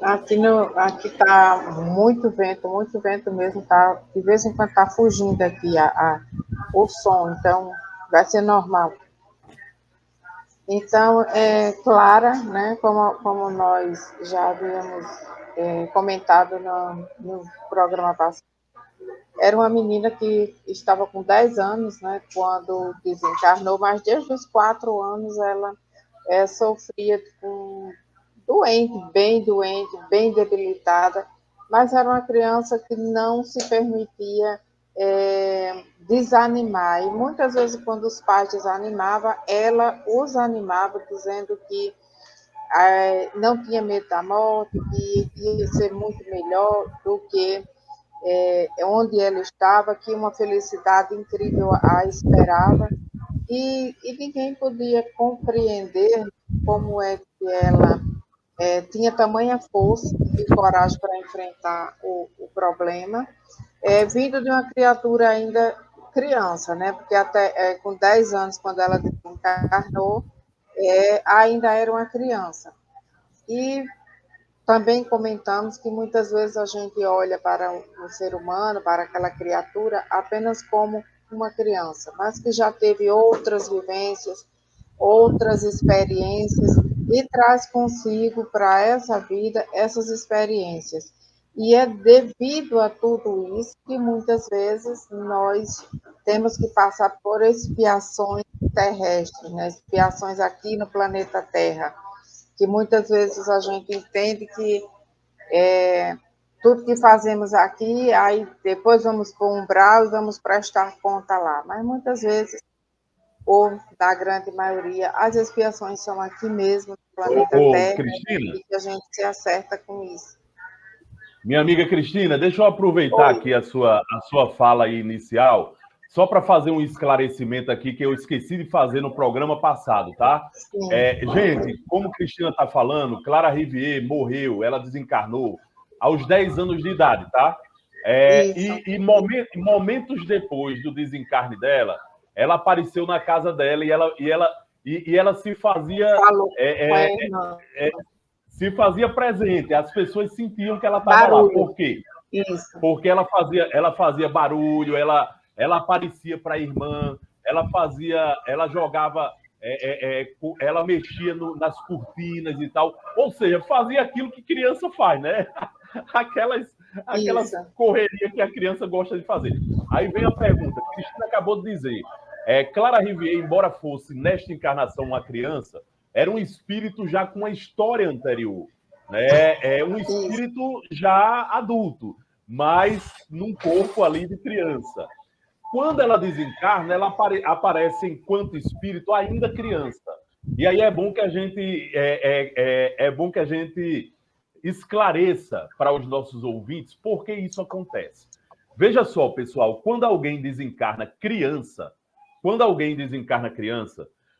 Speaker 3: Aqui está muito vento mesmo, tá? De vez em quando está fugindo aqui o som, então vai ser normal. Então, Clara, né, como nós já havíamos comentado no programa passado, era uma menina que estava com 10 anos, né, quando desencarnou, mas desde os 4 anos ela sofria com bem doente, bem debilitada, mas era uma criança que não se permitia desanimar. E muitas vezes, quando os pais desanimavam, ela os animava, dizendo que não tinha medo da morte, que ia ser muito melhor do que onde ela estava, que uma felicidade incrível a esperava. E ninguém podia compreender como é que ela tinha tamanha força e coragem para enfrentar o problema, vindo de uma criatura ainda criança, né? Porque até com 10 anos, quando ela desencarnou, ainda era uma criança. E também comentamos que muitas vezes a gente olha para um ser humano, para aquela criatura, apenas como uma criança, mas que já teve outras vivências, outras experiências e traz consigo para essa vida essas experiências. E é devido a tudo isso que muitas vezes nós temos que passar por expiações terrestres, né? Expiações aqui no planeta Terra, que muitas vezes a gente entende que tudo que fazemos aqui, aí depois vamos para o umbral e vamos prestar conta lá. Mas muitas vezes, ou na grande maioria, as expiações são aqui mesmo, no planeta Terra,
Speaker 2: Cristina,
Speaker 3: e que a gente se acerta com isso.
Speaker 2: minha amiga Cristina, deixa eu aproveitar aqui a sua fala aí inicial, só para fazer um esclarecimento aqui que eu esqueci de fazer no programa passado, tá? Gente, como Cristina está falando, Clara Rivière morreu, ela desencarnou aos 10 anos de idade, tá? E momentos depois do desencarne dela, ela apareceu na casa dela e ela se fazia se fazia presente. As pessoas sentiam que ela estava lá. Por quê?
Speaker 3: Isso.
Speaker 2: Porque ela fazia barulho, ela aparecia para a irmã, ela jogava, ela mexia nas cortinas e tal. Ou seja, fazia aquilo que criança faz, né? Aquelas correrias que a criança gosta de fazer. Aí vem a pergunta, Cristina acabou de dizer, Clara Rivière, embora fosse nesta encarnação uma criança, era um espírito já com uma história anterior, né? Um espírito já adulto, mas num corpo ali de criança. Quando ela desencarna, ela aparece enquanto espírito ainda criança. E aí é bom que a gente esclareça para os nossos ouvintes por que isso acontece. Veja só, pessoal, quando alguém desencarna criança,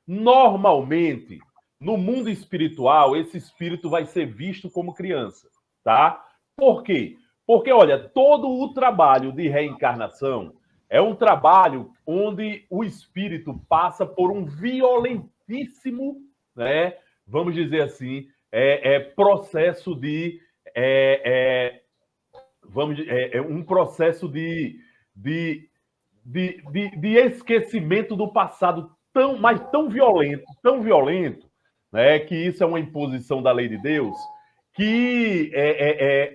Speaker 2: normalmente, no mundo espiritual, esse espírito vai ser visto como criança, tá? Por quê? Porque, olha, todo o trabalho de reencarnação é um trabalho onde o espírito passa por um violentíssimo, né, vamos dizer assim, processo de... um processo de esquecimento do passado tão violento, né, que isso é uma imposição da lei de Deus, que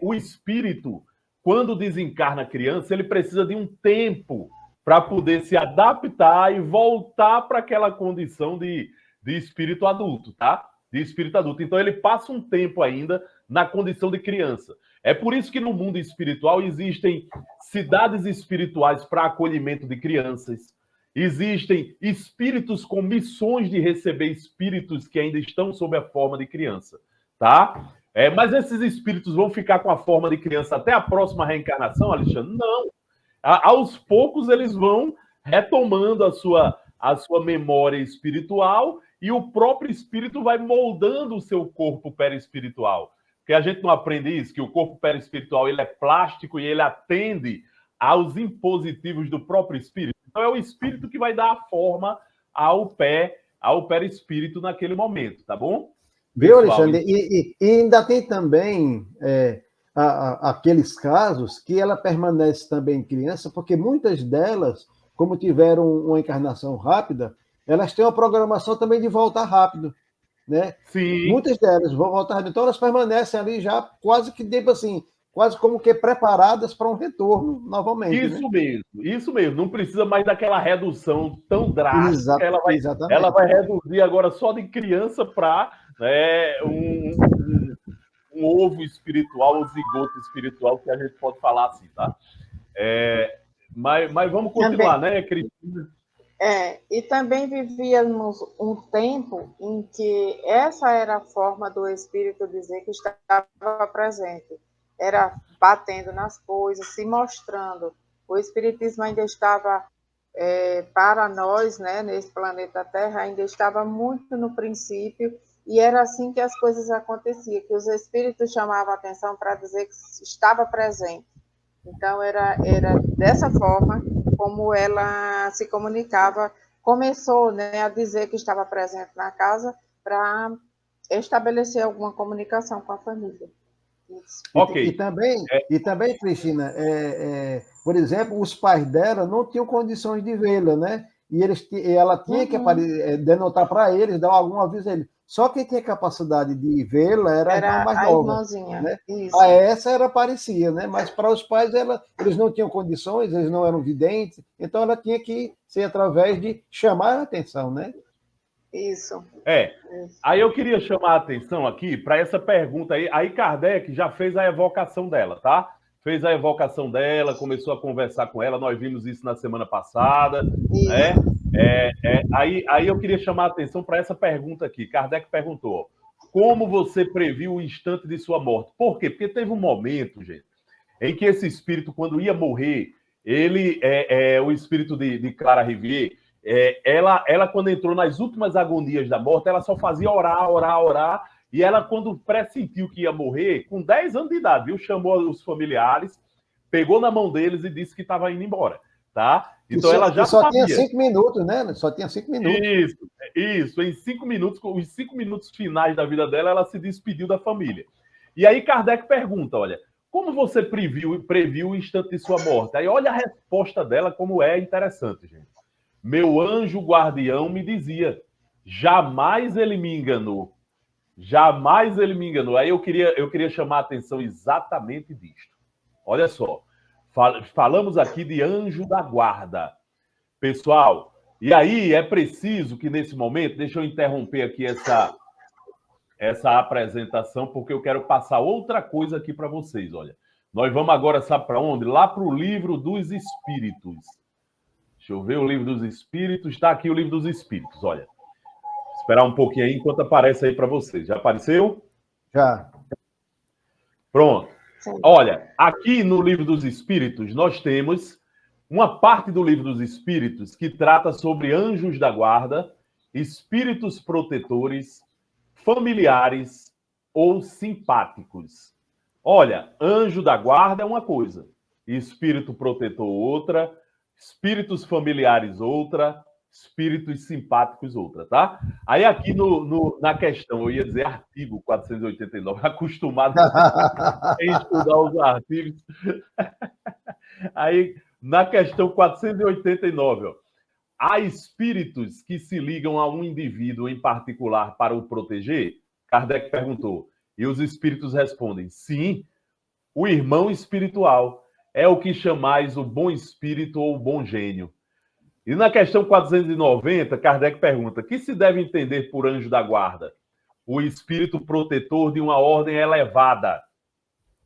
Speaker 2: o espírito, quando desencarna a criança, ele precisa de um tempo para poder se adaptar e voltar para aquela condição de espírito adulto, tá? De espírito adulto. Então, ele passa um tempo ainda na condição de criança. É por isso que no mundo espiritual existem cidades espirituais para acolhimento de crianças, existem espíritos com missões de receber espíritos que ainda estão sob a forma de criança, tá? Mas esses espíritos vão ficar com a forma de criança até a próxima reencarnação, Alexandre? Não. Aos poucos eles vão retomando a sua memória espiritual e o próprio espírito vai moldando o seu corpo perispiritual. Porque a gente não aprende isso, que o corpo perispiritual ele é plástico e ele atende aos impositivos do próprio espírito. Então, é o espírito que vai dar a forma ao perispírito naquele momento, tá bom?
Speaker 4: Viu, Alexandre? E ainda tem também aqueles casos que ela permanece também criança, porque muitas delas, como tiveram uma encarnação rápida, elas têm uma programação também de voltar rápido, né?
Speaker 2: Sim.
Speaker 4: Muitas delas vão voltar rápido. Então, elas permanecem ali já quase que, tipo assim, quase como que preparadas para um retorno novamente.
Speaker 2: Isso mesmo. Não precisa mais daquela redução tão drástica.
Speaker 4: Exatamente.
Speaker 2: Ela vai reduzir agora só de criança para um ovo espiritual, um zigoto espiritual, que a gente pode falar assim, tá? Mas vamos continuar,
Speaker 3: Também,
Speaker 2: né, Cristina?
Speaker 3: e também vivíamos um tempo em que essa era a forma do Espírito dizer que estava presente. Era batendo nas coisas, se mostrando. O Espiritismo ainda estava, para nós, né, nesse planeta Terra, ainda estava muito no princípio, e era assim que as coisas aconteciam, que os Espíritos chamavam a atenção para dizer que estava presente. Então, era dessa forma como ela se comunicava. Começou, né, a dizer que estava presente na casa para estabelecer alguma comunicação com a família. Isso.
Speaker 2: Ok.
Speaker 4: E também, Cristina, por exemplo, os pais dela não tinham condições de vê-la, né? E ela tinha que denotar para eles, dar algum aviso a eles. Só quem tinha capacidade de vê-la era a irmã mais
Speaker 3: a
Speaker 4: nova.
Speaker 3: irmãzinha.
Speaker 4: Né?
Speaker 3: Isso.
Speaker 4: A essa era parecia, né? Mas para os pais eles não tinham condições, eles não eram videntes, então ela tinha que ser através de chamar a atenção, né?
Speaker 3: Isso.
Speaker 2: Aí eu queria chamar a atenção aqui para essa pergunta aí. Aí Kardec já fez a evocação dela, tá? Fez a evocação dela, começou a conversar com ela, nós vimos isso na semana passada, né? Aí eu queria chamar a atenção para essa pergunta aqui. Kardec perguntou: como você previu o instante de sua morte? Por quê? Porque teve um momento, gente, em que esse espírito, quando ia morrer, ele, o espírito de Clara Rivière, ela, quando entrou nas últimas agonias da morte, ela só fazia orar, orar, orar, e ela, quando pressentiu que ia morrer, com 10 anos de idade, viu? Chamou os familiares, pegou na mão deles e disse que estava indo embora, tá? Então ela já
Speaker 4: só
Speaker 2: sabia.
Speaker 4: Tinha 5 minutos, né? Só tinha 5 minutos.
Speaker 2: Isso. Em 5 minutos, os 5 minutos finais da vida dela, ela se despediu da família. E aí Kardec pergunta, olha, como você previu o instante de sua morte? Aí olha a resposta dela, como é interessante, gente. Meu anjo guardião me dizia, jamais ele me enganou. Jamais ele me enganou. Aí eu queria chamar a atenção exatamente disto. Olha só, falamos aqui de anjo da guarda. Pessoal, e aí é preciso que nesse momento, deixa eu interromper aqui essa apresentação, porque eu quero passar outra coisa aqui para vocês, olha. Nós vamos agora, sabe para onde? Lá para o Livro dos Espíritos. Deixa eu ver o Livro dos Espíritos. Está aqui o Livro dos Espíritos, olha. Esperar um pouquinho aí enquanto aparece aí para vocês. Já apareceu?
Speaker 4: Já.
Speaker 2: Pronto. Olha, aqui no Livro dos Espíritos, nós temos uma parte do Livro dos Espíritos que trata sobre anjos da guarda, espíritos protetores, familiares ou simpáticos. Olha, anjo da guarda é uma coisa, espírito protetor outra, espíritos familiares outra, espíritos simpáticos outra, tá? Aí aqui na questão, eu ia dizer artigo 489, acostumado em estudar os artigos. Aí, na questão 489, ó, há espíritos que se ligam a um indivíduo em particular para o proteger? Kardec perguntou. E os espíritos respondem, sim, o irmão espiritual é o que chamais o bom espírito ou o bom gênio. E na questão 490, Kardec pergunta, que se deve entender por anjo da guarda? O espírito protetor de uma ordem elevada.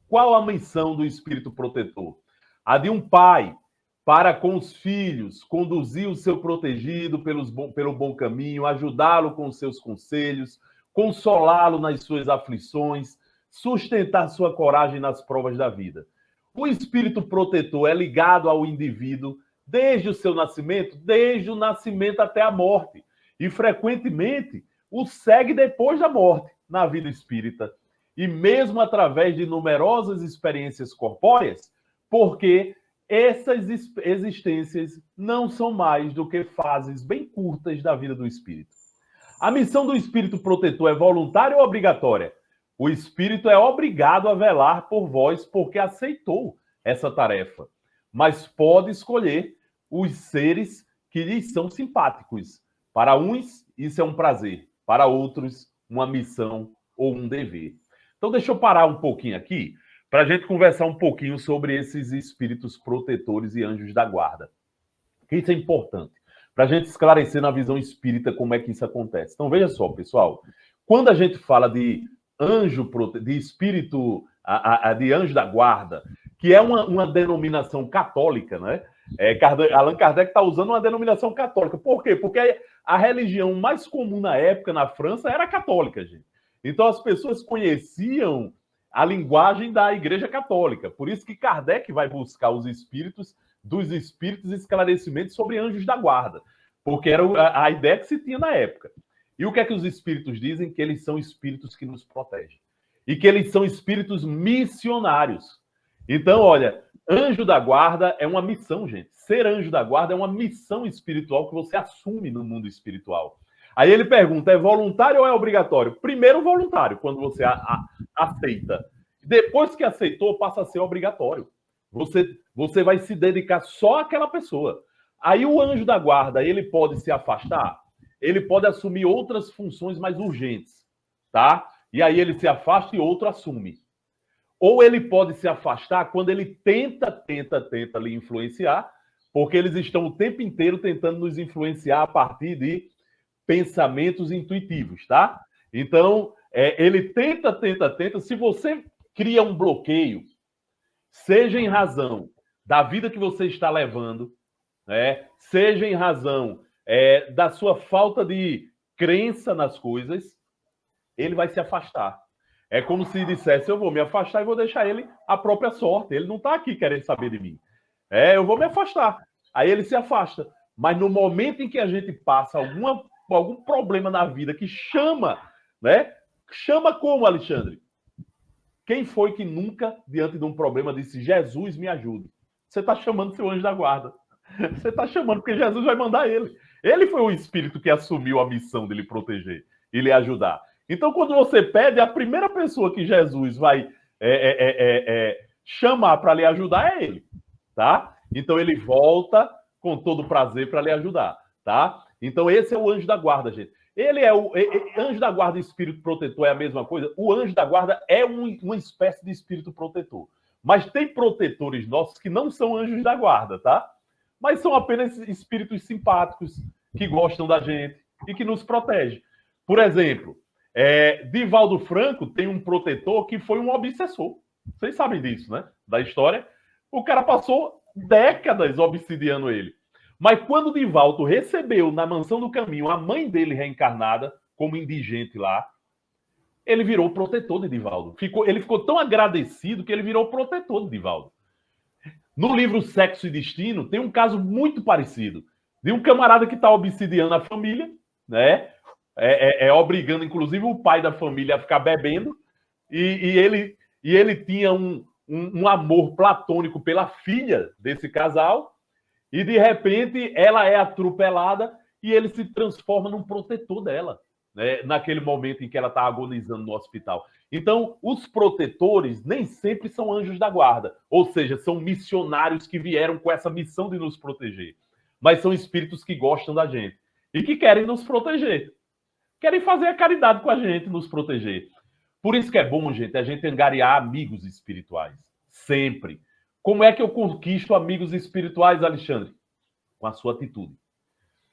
Speaker 2: Qual a missão do espírito protetor? A de um pai, para com os filhos, conduzir o seu protegido pelo bom caminho, ajudá-lo com os seus conselhos, consolá-lo nas suas aflições, sustentar sua coragem nas provas da vida. O espírito protetor é ligado ao indivíduo desde o seu nascimento, desde o nascimento até a morte, e frequentemente o segue depois da morte, na vida espírita, e mesmo através de numerosas experiências corpóreas, porque essas existências não são mais do que fases bem curtas da vida do espírito. A missão do espírito protetor é voluntária ou obrigatória? O espírito é obrigado a velar por vós porque aceitou essa tarefa, mas pode escolher os seres que lhes são simpáticos. Para uns, isso é um prazer, para outros, uma missão ou um dever. Então, deixa eu parar um pouquinho aqui para a gente conversar um pouquinho sobre esses espíritos protetores e anjos da guarda. Porque isso é importante, para a gente esclarecer na visão espírita como é que isso acontece. Então, veja só, pessoal, quando a gente fala de de espírito, de anjo da guarda, que é uma denominação católica, né? Allan Kardec está usando uma denominação católica. Por quê? Porque a religião mais comum na época, na França, era católica, gente. Então as pessoas conheciam a linguagem da Igreja Católica. Por isso que Kardec vai buscar os espíritos, dos espíritos, esclarecimentos sobre anjos da guarda. Porque era a ideia que se tinha na época. E o que é que os espíritos dizem? Que eles são espíritos que nos protegem. E que eles são espíritos missionários. Então, olha, anjo da guarda é uma missão, gente. Ser anjo da guarda é uma missão espiritual que você assume no mundo espiritual. Aí ele pergunta, é voluntário ou é obrigatório? Primeiro voluntário, quando você aceita. Depois que aceitou, passa a ser obrigatório. Você vai se dedicar só àquela pessoa. Aí o anjo da guarda, ele pode se afastar? Ele pode assumir outras funções mais urgentes, tá? E aí ele se afasta e outro assume. Ou ele pode se afastar quando ele tenta lhe influenciar, porque eles estão o tempo inteiro tentando nos influenciar a partir de pensamentos intuitivos, tá? Então, ele tenta. Se você cria um bloqueio, seja em razão da vida que você está levando, né? Seja em razão da sua falta de crença nas coisas, ele vai se afastar. É como se dissesse, eu vou me afastar e vou deixar ele à própria sorte. Ele não está aqui querendo saber de mim. Eu vou me afastar. Aí ele se afasta. Mas no momento em que a gente passa algum problema na vida que chama, né? Chama como, Alexandre? Quem foi que nunca, diante de um problema, disse, Jesus, me ajude? Você está chamando seu anjo da guarda. Você está chamando porque Jesus vai mandar ele. Ele foi o espírito que assumiu a missão de lhe proteger e lhe ajudar. Então, quando você pede, a primeira pessoa que Jesus vai chamar para lhe ajudar é ele, tá? Então, ele volta com todo prazer para lhe ajudar, tá? Então, esse é o anjo da guarda, gente. Ele é o anjo da guarda e espírito protetor é a mesma coisa. O anjo da guarda é uma espécie de espírito protetor. Mas tem protetores nossos que não são anjos da guarda, tá? Mas são apenas espíritos simpáticos que gostam da gente e que nos protegem. Por exemplo, Divaldo Franco tem um protetor que foi um obsessor. Vocês sabem disso, né? Da história. O cara passou décadas obsidiando ele. Mas quando Divaldo recebeu na Mansão do Caminho a mãe dele reencarnada, como indigente lá, ele virou protetor de Divaldo. Ele ficou tão agradecido que ele virou protetor de Divaldo. No livro Sexo e Destino, tem um caso muito parecido. De um camarada que está obsidiando a família, né? Obrigando, inclusive, o pai da família a ficar bebendo. E ele tinha um amor platônico pela filha desse casal. E, de repente, ela é atropelada e ele se transforma num protetor dela, né? Naquele momento em que ela está agonizando no hospital. Então, os protetores nem sempre são anjos da guarda, ou seja, são missionários que vieram com essa missão de nos proteger, mas são espíritos que gostam da gente e que querem nos proteger, querem fazer a caridade com a gente, nos proteger. Por isso que é bom, gente, a gente angariar amigos espirituais, sempre. Como é que eu conquisto amigos espirituais, Alexandre? Com a sua atitude.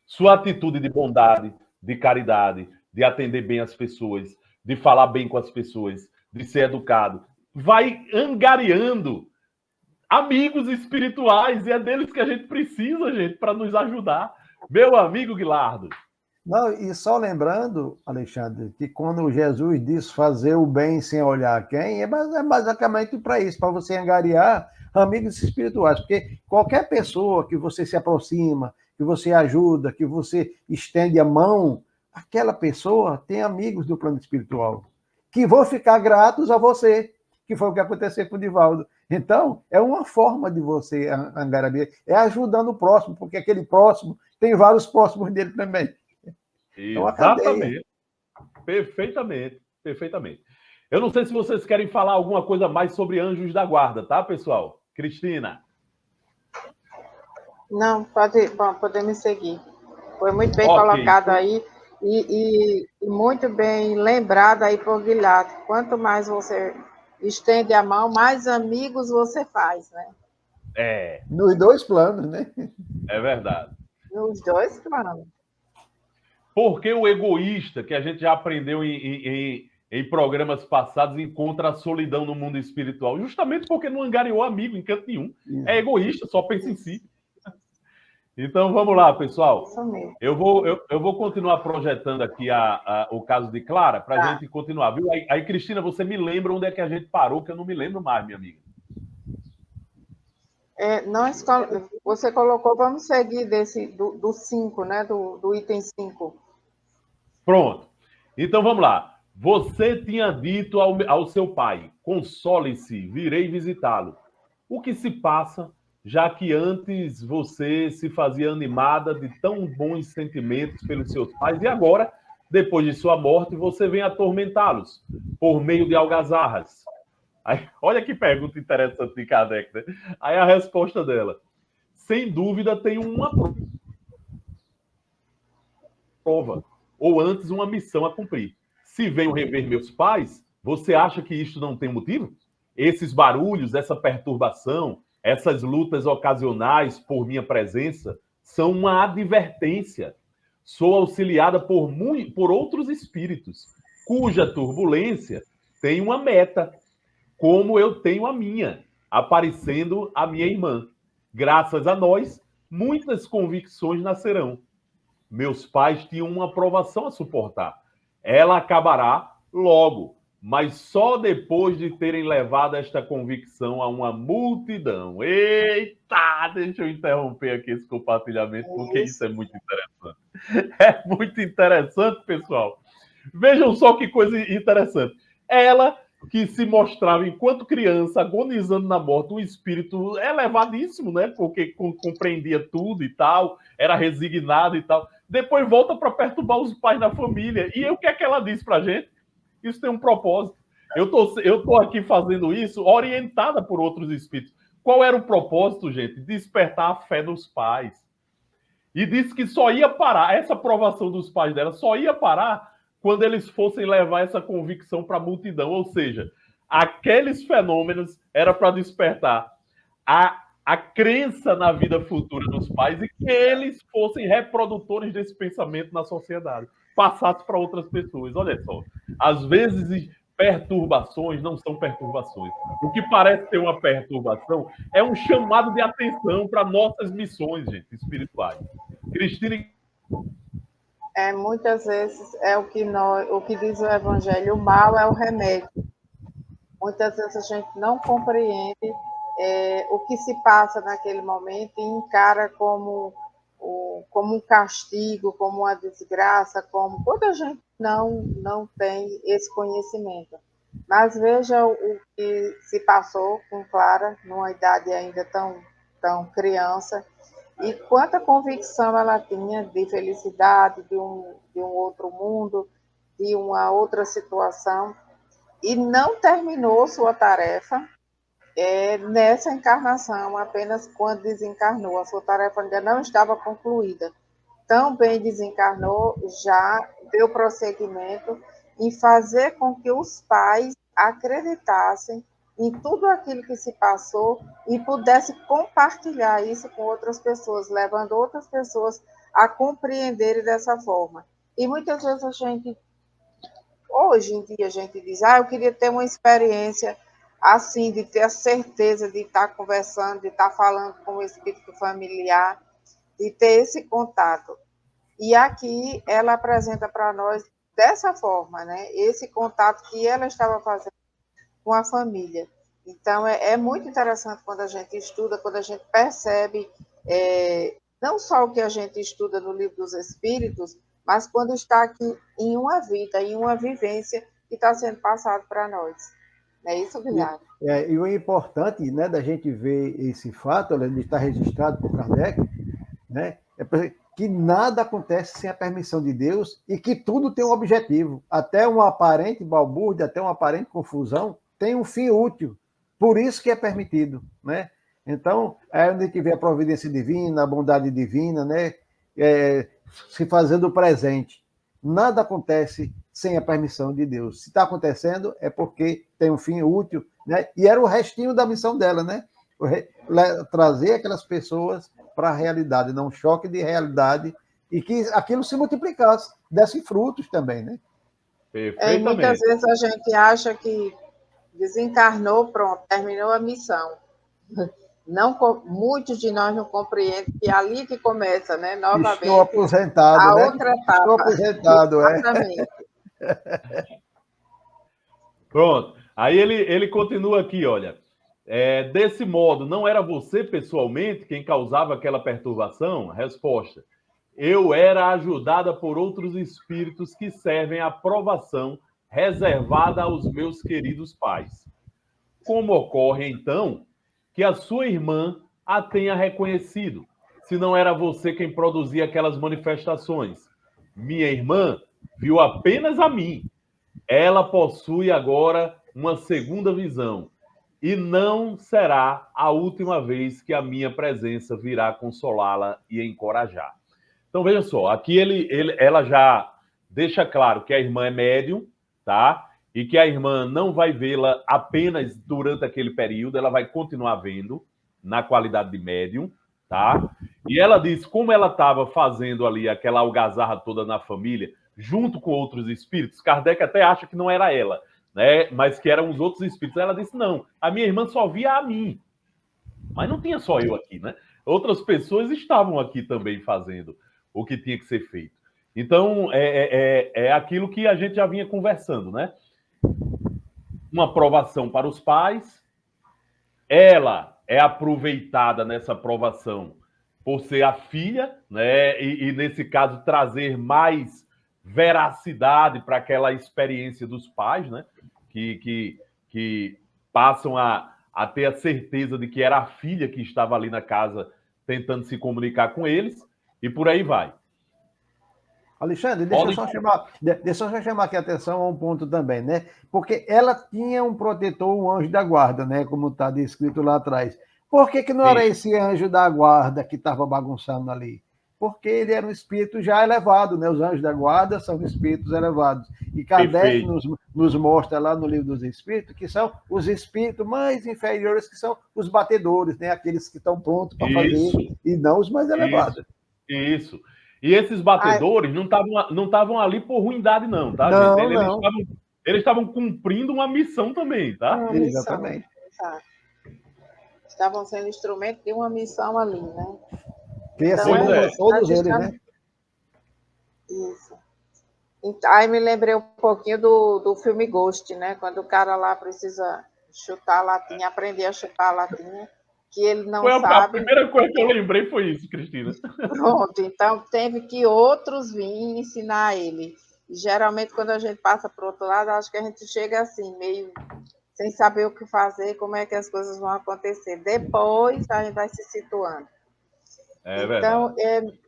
Speaker 2: Sua atitude de bondade, de caridade, de atender bem as pessoas, de falar bem com as pessoas, de ser educado. Vai angariando amigos espirituais e é deles que a gente precisa, gente, para nos ajudar. Meu amigo Guilardo.
Speaker 4: Não, e só lembrando, Alexandre, que quando Jesus diz fazer o bem sem olhar quem, é basicamente para isso, para você angariar amigos espirituais, porque qualquer pessoa que você se aproxima, que você ajuda, que você estende a mão, aquela pessoa tem amigos do plano espiritual, que vão ficar gratos a você, que foi o que aconteceu com o Divaldo. Então, é uma forma de você angariar, é ajudando o próximo, porque aquele próximo tem vários próximos dele também.
Speaker 2: Exatamente. Perfeitamente. Eu não sei se vocês querem falar alguma coisa mais sobre anjos da guarda, tá, pessoal? Cristina.
Speaker 3: Não, pode me seguir. Foi muito bem colocado aí e muito bem lembrado aí por Guilherme. Quanto mais você estende a mão, mais amigos você faz, né?
Speaker 4: Nos dois planos, né?
Speaker 2: É verdade.
Speaker 3: Nos dois planos.
Speaker 2: Porque o egoísta, que a gente já aprendeu em em programas passados, encontra a solidão no mundo espiritual, justamente porque não angariou amigo em canto nenhum. É egoísta, só pensa em si. Então, vamos lá, pessoal. Eu vou continuar projetando aqui o caso de Clara para a gente continuar, viu? Aí, Cristina, você me lembra onde é que a gente parou, que eu não me lembro mais, minha amiga.
Speaker 3: Você colocou, vamos seguir do 5, né? Do item 5.
Speaker 2: Pronto. Então, vamos lá. Você tinha dito ao seu pai, console-se, virei visitá-lo. O que se passa, já que antes você se fazia animada de tão bons sentimentos pelos seus pais, e agora, depois de sua morte, você vem atormentá-los por meio de algazarras. Aí, olha que pergunta interessante de Kardec, né? Aí a resposta dela. Sem dúvida, tem uma prova, ou antes uma missão a cumprir. Se venho rever meus pais, você acha que isto não tem motivo? Esses barulhos, essa perturbação, essas lutas ocasionais por minha presença, são uma advertência. Sou auxiliada por outros espíritos, cuja turbulência tem uma meta, como eu tenho a minha, aparecendo a minha irmã. Graças a nós, muitas convicções nascerão. Meus pais tinham uma provação a suportar. Ela acabará logo, mas só depois de terem levado esta convicção a uma multidão. Eita, deixa eu interromper aqui esse compartilhamento, porque isso é muito interessante. É muito interessante, pessoal. Vejam só que coisa interessante. Ela, que se mostrava, enquanto criança, agonizando na morte, um espírito elevadíssimo, né? Porque compreendia tudo e tal, era resignado e tal. Depois volta para perturbar os pais da família. E o que é que ela diz para a gente? Isso tem um propósito. Eu tô aqui fazendo isso orientada por outros espíritos. Qual era o propósito, gente? Despertar a fé dos pais. E disse que só ia parar, essa aprovação dos pais dela só ia parar quando eles fossem levar essa convicção para a multidão. Ou seja, aqueles fenômenos era para despertar a crença na vida futura dos pais e que eles fossem reprodutores desse pensamento na sociedade, passados para outras pessoas. Olha só, às vezes perturbações não são perturbações. O que parece ter uma perturbação é um chamado de atenção para nossas missões, gente, espirituais. Cristina.
Speaker 3: Muitas vezes é o que diz o Evangelho, o mal é o remédio. Muitas vezes a gente não compreende o que se passa naquele momento e encara como um castigo, como uma desgraça, quando a gente não tem esse conhecimento. Mas veja o que se passou com Clara, numa idade ainda tão criança, e quanta convicção ela tinha de felicidade, de um outro mundo, de uma outra situação, e não terminou sua tarefa nessa encarnação, apenas quando desencarnou. A sua tarefa ainda não estava concluída. Tão bem desencarnou, já deu prosseguimento em fazer com que os pais acreditassem em tudo aquilo que se passou e pudesse compartilhar isso com outras pessoas, levando outras pessoas a compreenderem dessa forma. E muitas vezes hoje em dia a gente diz, eu queria ter uma experiência assim, de ter a certeza de estar conversando, de estar falando com o espírito familiar, de ter esse contato. E aqui ela apresenta para nós dessa forma, né? Esse contato que ela estava fazendo com a família. Então, é muito interessante quando a gente estuda, quando a gente percebe não só o que a gente estuda no Livro dos Espíritos, mas quando está aqui em uma vida, em uma vivência que está sendo passado para nós. É isso, Guilherme?
Speaker 4: E o importante, né, da gente ver esse fato, ele está registrado por Kardec, né, que nada acontece sem a permissão de Deus e que tudo tem um objetivo. Até uma aparente balbúrdia, até uma aparente confusão, tem um fim útil. Por isso que é permitido, né? Então, é onde que vê a providência divina, a bondade divina, né? Se fazendo presente. Nada acontece sem a permissão de Deus. Se está acontecendo, é porque tem um fim útil, né? E era o restinho da missão dela, né? Trazer aquelas pessoas para a realidade, não um choque de realidade, e que aquilo se multiplicasse, desse frutos também, né?
Speaker 3: E muitas
Speaker 2: Perfeitamente.
Speaker 3: vezes a gente acha que desencarnou, pronto, terminou a missão. Não, muitos de nós não compreendem que é ali que começa, né,
Speaker 4: Estou
Speaker 3: novamente,
Speaker 4: aposentado,
Speaker 3: a
Speaker 4: né?
Speaker 3: outra
Speaker 4: Estou
Speaker 3: etapa.
Speaker 4: aposentado, é.
Speaker 3: Exatamente.
Speaker 2: Pronto. Aí ele continua aqui, olha. Desse modo, não era você pessoalmente quem causava aquela perturbação? Resposta. Eu era ajudada por outros espíritos que servem à provação reservada aos meus queridos pais. Como ocorre, então, que a sua irmã a tenha reconhecido, se não era você quem produzia aquelas manifestações? Minha irmã viu apenas a mim. Ela possui agora uma segunda visão. E não será a última vez que a minha presença virá consolá-la e encorajar. Então, veja só, aqui ela já deixa claro que a irmã é médium, tá? E que a irmã não vai vê-la apenas durante aquele período, ela vai continuar vendo na qualidade de médium, tá? E ela diz como ela estava fazendo ali aquela algazarra toda na família, junto com outros espíritos. Kardec até acha que não era ela, né? Mas que eram os outros espíritos. Ela disse: não, a minha irmã só via a mim. Mas não tinha só eu aqui, né? Outras pessoas estavam aqui também fazendo o que tinha que ser feito. Então, é aquilo que a gente já vinha conversando, né? Uma aprovação para os pais, ela é aproveitada nessa aprovação por ser a filha, né? E nesse caso, trazer mais veracidade para aquela experiência dos pais, né? Que passam a ter a certeza de que era a filha que estava ali na casa tentando se comunicar com eles, e por aí vai.
Speaker 4: Alexandre, deixa eu só chamar aqui a atenção a um ponto também, né? Porque ela tinha um protetor, um anjo da guarda, né? Como está descrito lá atrás. Por que não era
Speaker 2: Sim.
Speaker 4: esse anjo da guarda que estava bagunçando ali? Porque ele era um espírito já elevado, né? Os anjos da guarda são espíritos elevados. E Kardec nos mostra lá no livro dos espíritos que são os espíritos mais inferiores, que são os batedores, né? Aqueles que estão prontos para fazer, e não os mais elevados.
Speaker 2: Isso. E esses batedores não estavam ali por ruindade, não, tá,
Speaker 4: não,
Speaker 2: gente?
Speaker 4: não.
Speaker 2: Eles estavam cumprindo uma missão também, tá?
Speaker 3: Uma missão.
Speaker 4: Exatamente.
Speaker 3: Exato. Estavam sendo instrumento de uma missão ali, né?
Speaker 4: Então, todos eles, né?
Speaker 3: Isso. Então, aí me lembrei um pouquinho do filme Ghost, né? Quando o cara lá precisa chutar a latinha, aprender a chutar a latinha, que ele não sabe.
Speaker 2: A primeira coisa que eu lembrei foi isso, Cristina.
Speaker 3: Pronto, então teve que outros virem ensinar ele. E, geralmente, quando a gente passa para o outro lado, acho que a gente chega assim, meio sem saber o que fazer, como é que as coisas vão acontecer. Depois, a gente vai se situando. Então,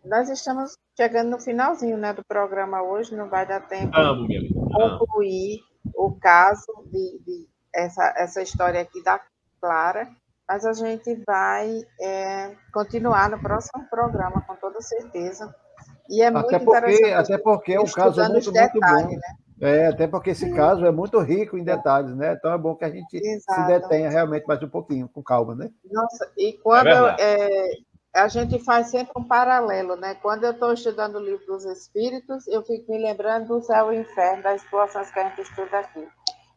Speaker 3: nós estamos chegando no finalzinho, né, do programa hoje, não vai dar tempo de concluir o caso de essa história aqui da Clara, mas a gente vai continuar no próximo programa, com toda certeza. E é muito interessante.
Speaker 4: Até porque o caso é muito bom. Né? Até porque esse caso é muito rico em detalhes, né? Então é bom que a gente se detenha realmente mais um pouquinho, com calma, né?
Speaker 3: Nossa, e quando a gente faz sempre um paralelo, né? Quando eu estou estudando o livro dos Espíritos, eu fico me lembrando do céu e inferno, das situações que a gente estuda aqui.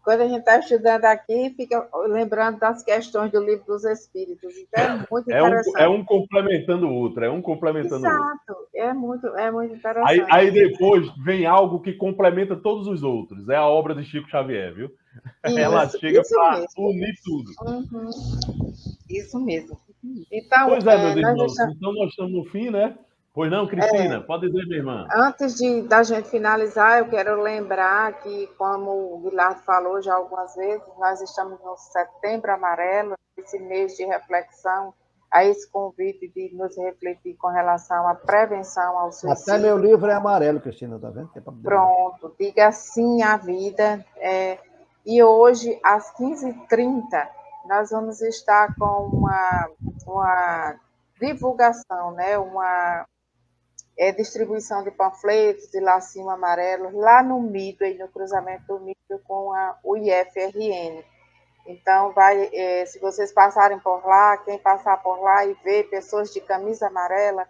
Speaker 3: Quando a gente está estudando aqui, fica lembrando das questões do livro dos Espíritos. Então, é muito interessante.
Speaker 2: É um complementando o outro,
Speaker 3: Exato, é muito interessante.
Speaker 2: Aí depois vem algo que complementa todos os outros. É a obra de Chico Xavier, viu? Ela chega para unir tudo.
Speaker 3: Uhum. Isso mesmo. Então,
Speaker 2: pois é, meus irmãos. Então nós estamos no fim, né? Pois não, Cristina? Pode dizer, minha irmã.
Speaker 3: Antes da gente finalizar, eu quero lembrar que, como o Guilherme falou já algumas vezes, nós estamos no Setembro Amarelo, esse mês de reflexão, a esse convite de nos refletir com relação à prevenção ao suicídio.
Speaker 4: Até meu livro é amarelo, Cristina, tá vendo?
Speaker 3: Pronto, diga sim à vida. E hoje, às 15h30, nós vamos estar com uma divulgação, né? Uma distribuição de panfletos de lacinho amarelo lá no Midway, no cruzamento do Midway com o IFRN. Então, se vocês passarem por lá, quem passar por lá e ver pessoas de camisa amarela,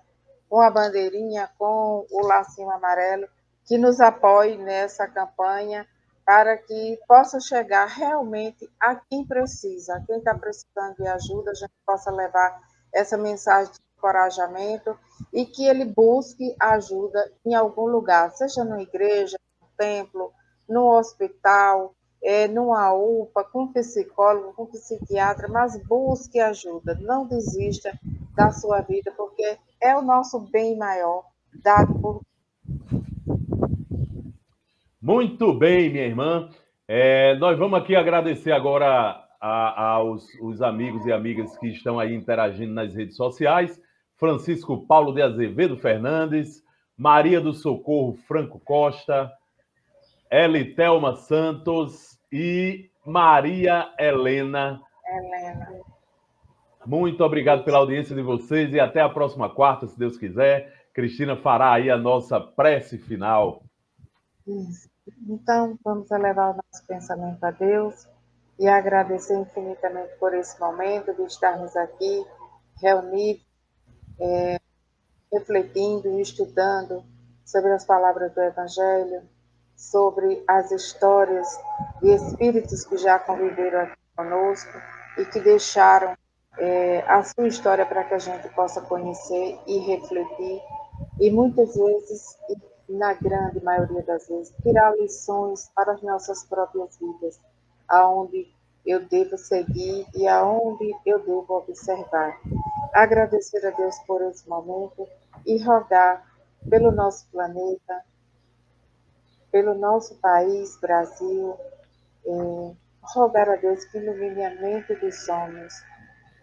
Speaker 3: com a bandeirinha, com o lacinho amarelo, que nos apoie nessa campanha para que possa chegar realmente a quem precisa, a quem está precisando de ajuda, a gente possa levar essa mensagem de encorajamento e que ele busque ajuda em algum lugar, seja numa igreja, no templo, no hospital, numa UPA, com psicólogo, com psiquiatra, mas busque ajuda, não desista da sua vida, porque é o nosso bem maior dado por.
Speaker 2: Muito bem, minha irmã. Nós vamos aqui agradecer agora aos os amigos e amigas que estão aí interagindo nas redes sociais. Francisco Paulo de Azevedo Fernandes, Maria do Socorro Franco Costa, Elitelma Santos e Maria Helena. Muito obrigado pela audiência de vocês e até a próxima quarta, se Deus quiser. Cristina fará aí a nossa prece final.
Speaker 3: Isso. Então, vamos elevar o nosso pensamento a Deus e agradecer infinitamente por esse momento de estarmos aqui reunidos, refletindo e estudando sobre as palavras do Evangelho, sobre as histórias de espíritos que já conviveram aqui conosco e que deixaram a sua história para que a gente possa conhecer e refletir e muitas vezes, na grande maioria das vezes, tirar lições para as nossas próprias vidas, aonde eu devo seguir e aonde eu devo observar. Agradecer a Deus por esse momento e rogar pelo nosso planeta, pelo nosso país, Brasil, rogar a Deus que ilumine a mente dos sonhos,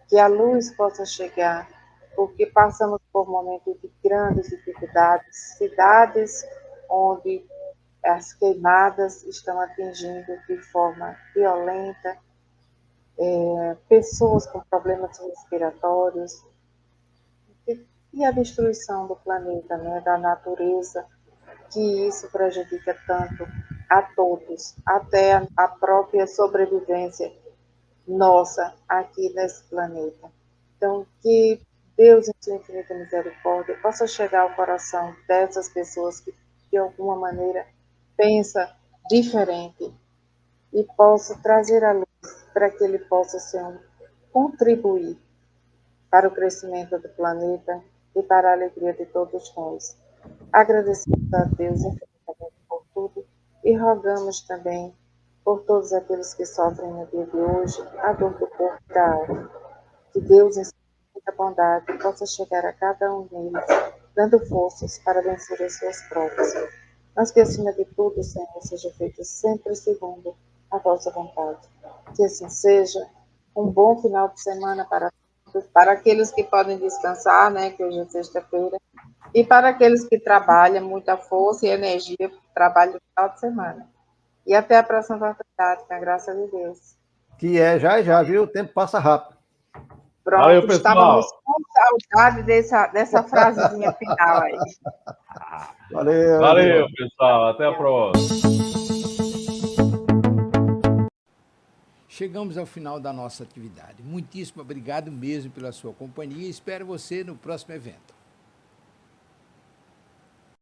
Speaker 3: que a luz possa chegar, porque passamos por momentos de grandes dificuldades, cidades onde as queimadas estão atingindo de forma violenta, pessoas com problemas respiratórios, e a destruição do planeta, né, da natureza, que isso prejudica tanto a todos, até a própria sobrevivência nossa aqui nesse planeta. Então, que Deus, em sua infinita misericórdia, possa chegar ao coração dessas pessoas que, de alguma maneira, pensa diferente e possa trazer a luz para que ele possa contribuir para o crescimento do planeta e para a alegria de todos nós. Agradecemos a Deus infinitamente por tudo e rogamos também por todos aqueles que sofrem no dia de hoje a dor do corpo e da alma. Que Deus, em sua infinita bondade, possa chegar a cada um deles, dando forças para vencer as suas provas. Mas que, acima de tudo, Senhor, seja feito sempre segundo a vossa vontade. Que assim seja. Um bom final de semana para todos, para aqueles que podem descansar, né, que hoje é sexta-feira, e para aqueles que trabalham, muita força e energia para o trabalho do final de semana. E até a próxima oportunidade, com a graça de Deus.
Speaker 4: Que é já, viu? O tempo passa rápido.
Speaker 3: Pronto,
Speaker 2: Valeu,
Speaker 3: estávamos
Speaker 2: pessoal.
Speaker 3: com saudade dessa frasezinha final aí.
Speaker 2: Valeu, pessoal. Até a próxima.
Speaker 1: Chegamos ao final da nossa atividade. Muitíssimo obrigado mesmo pela sua companhia e espero você no próximo evento.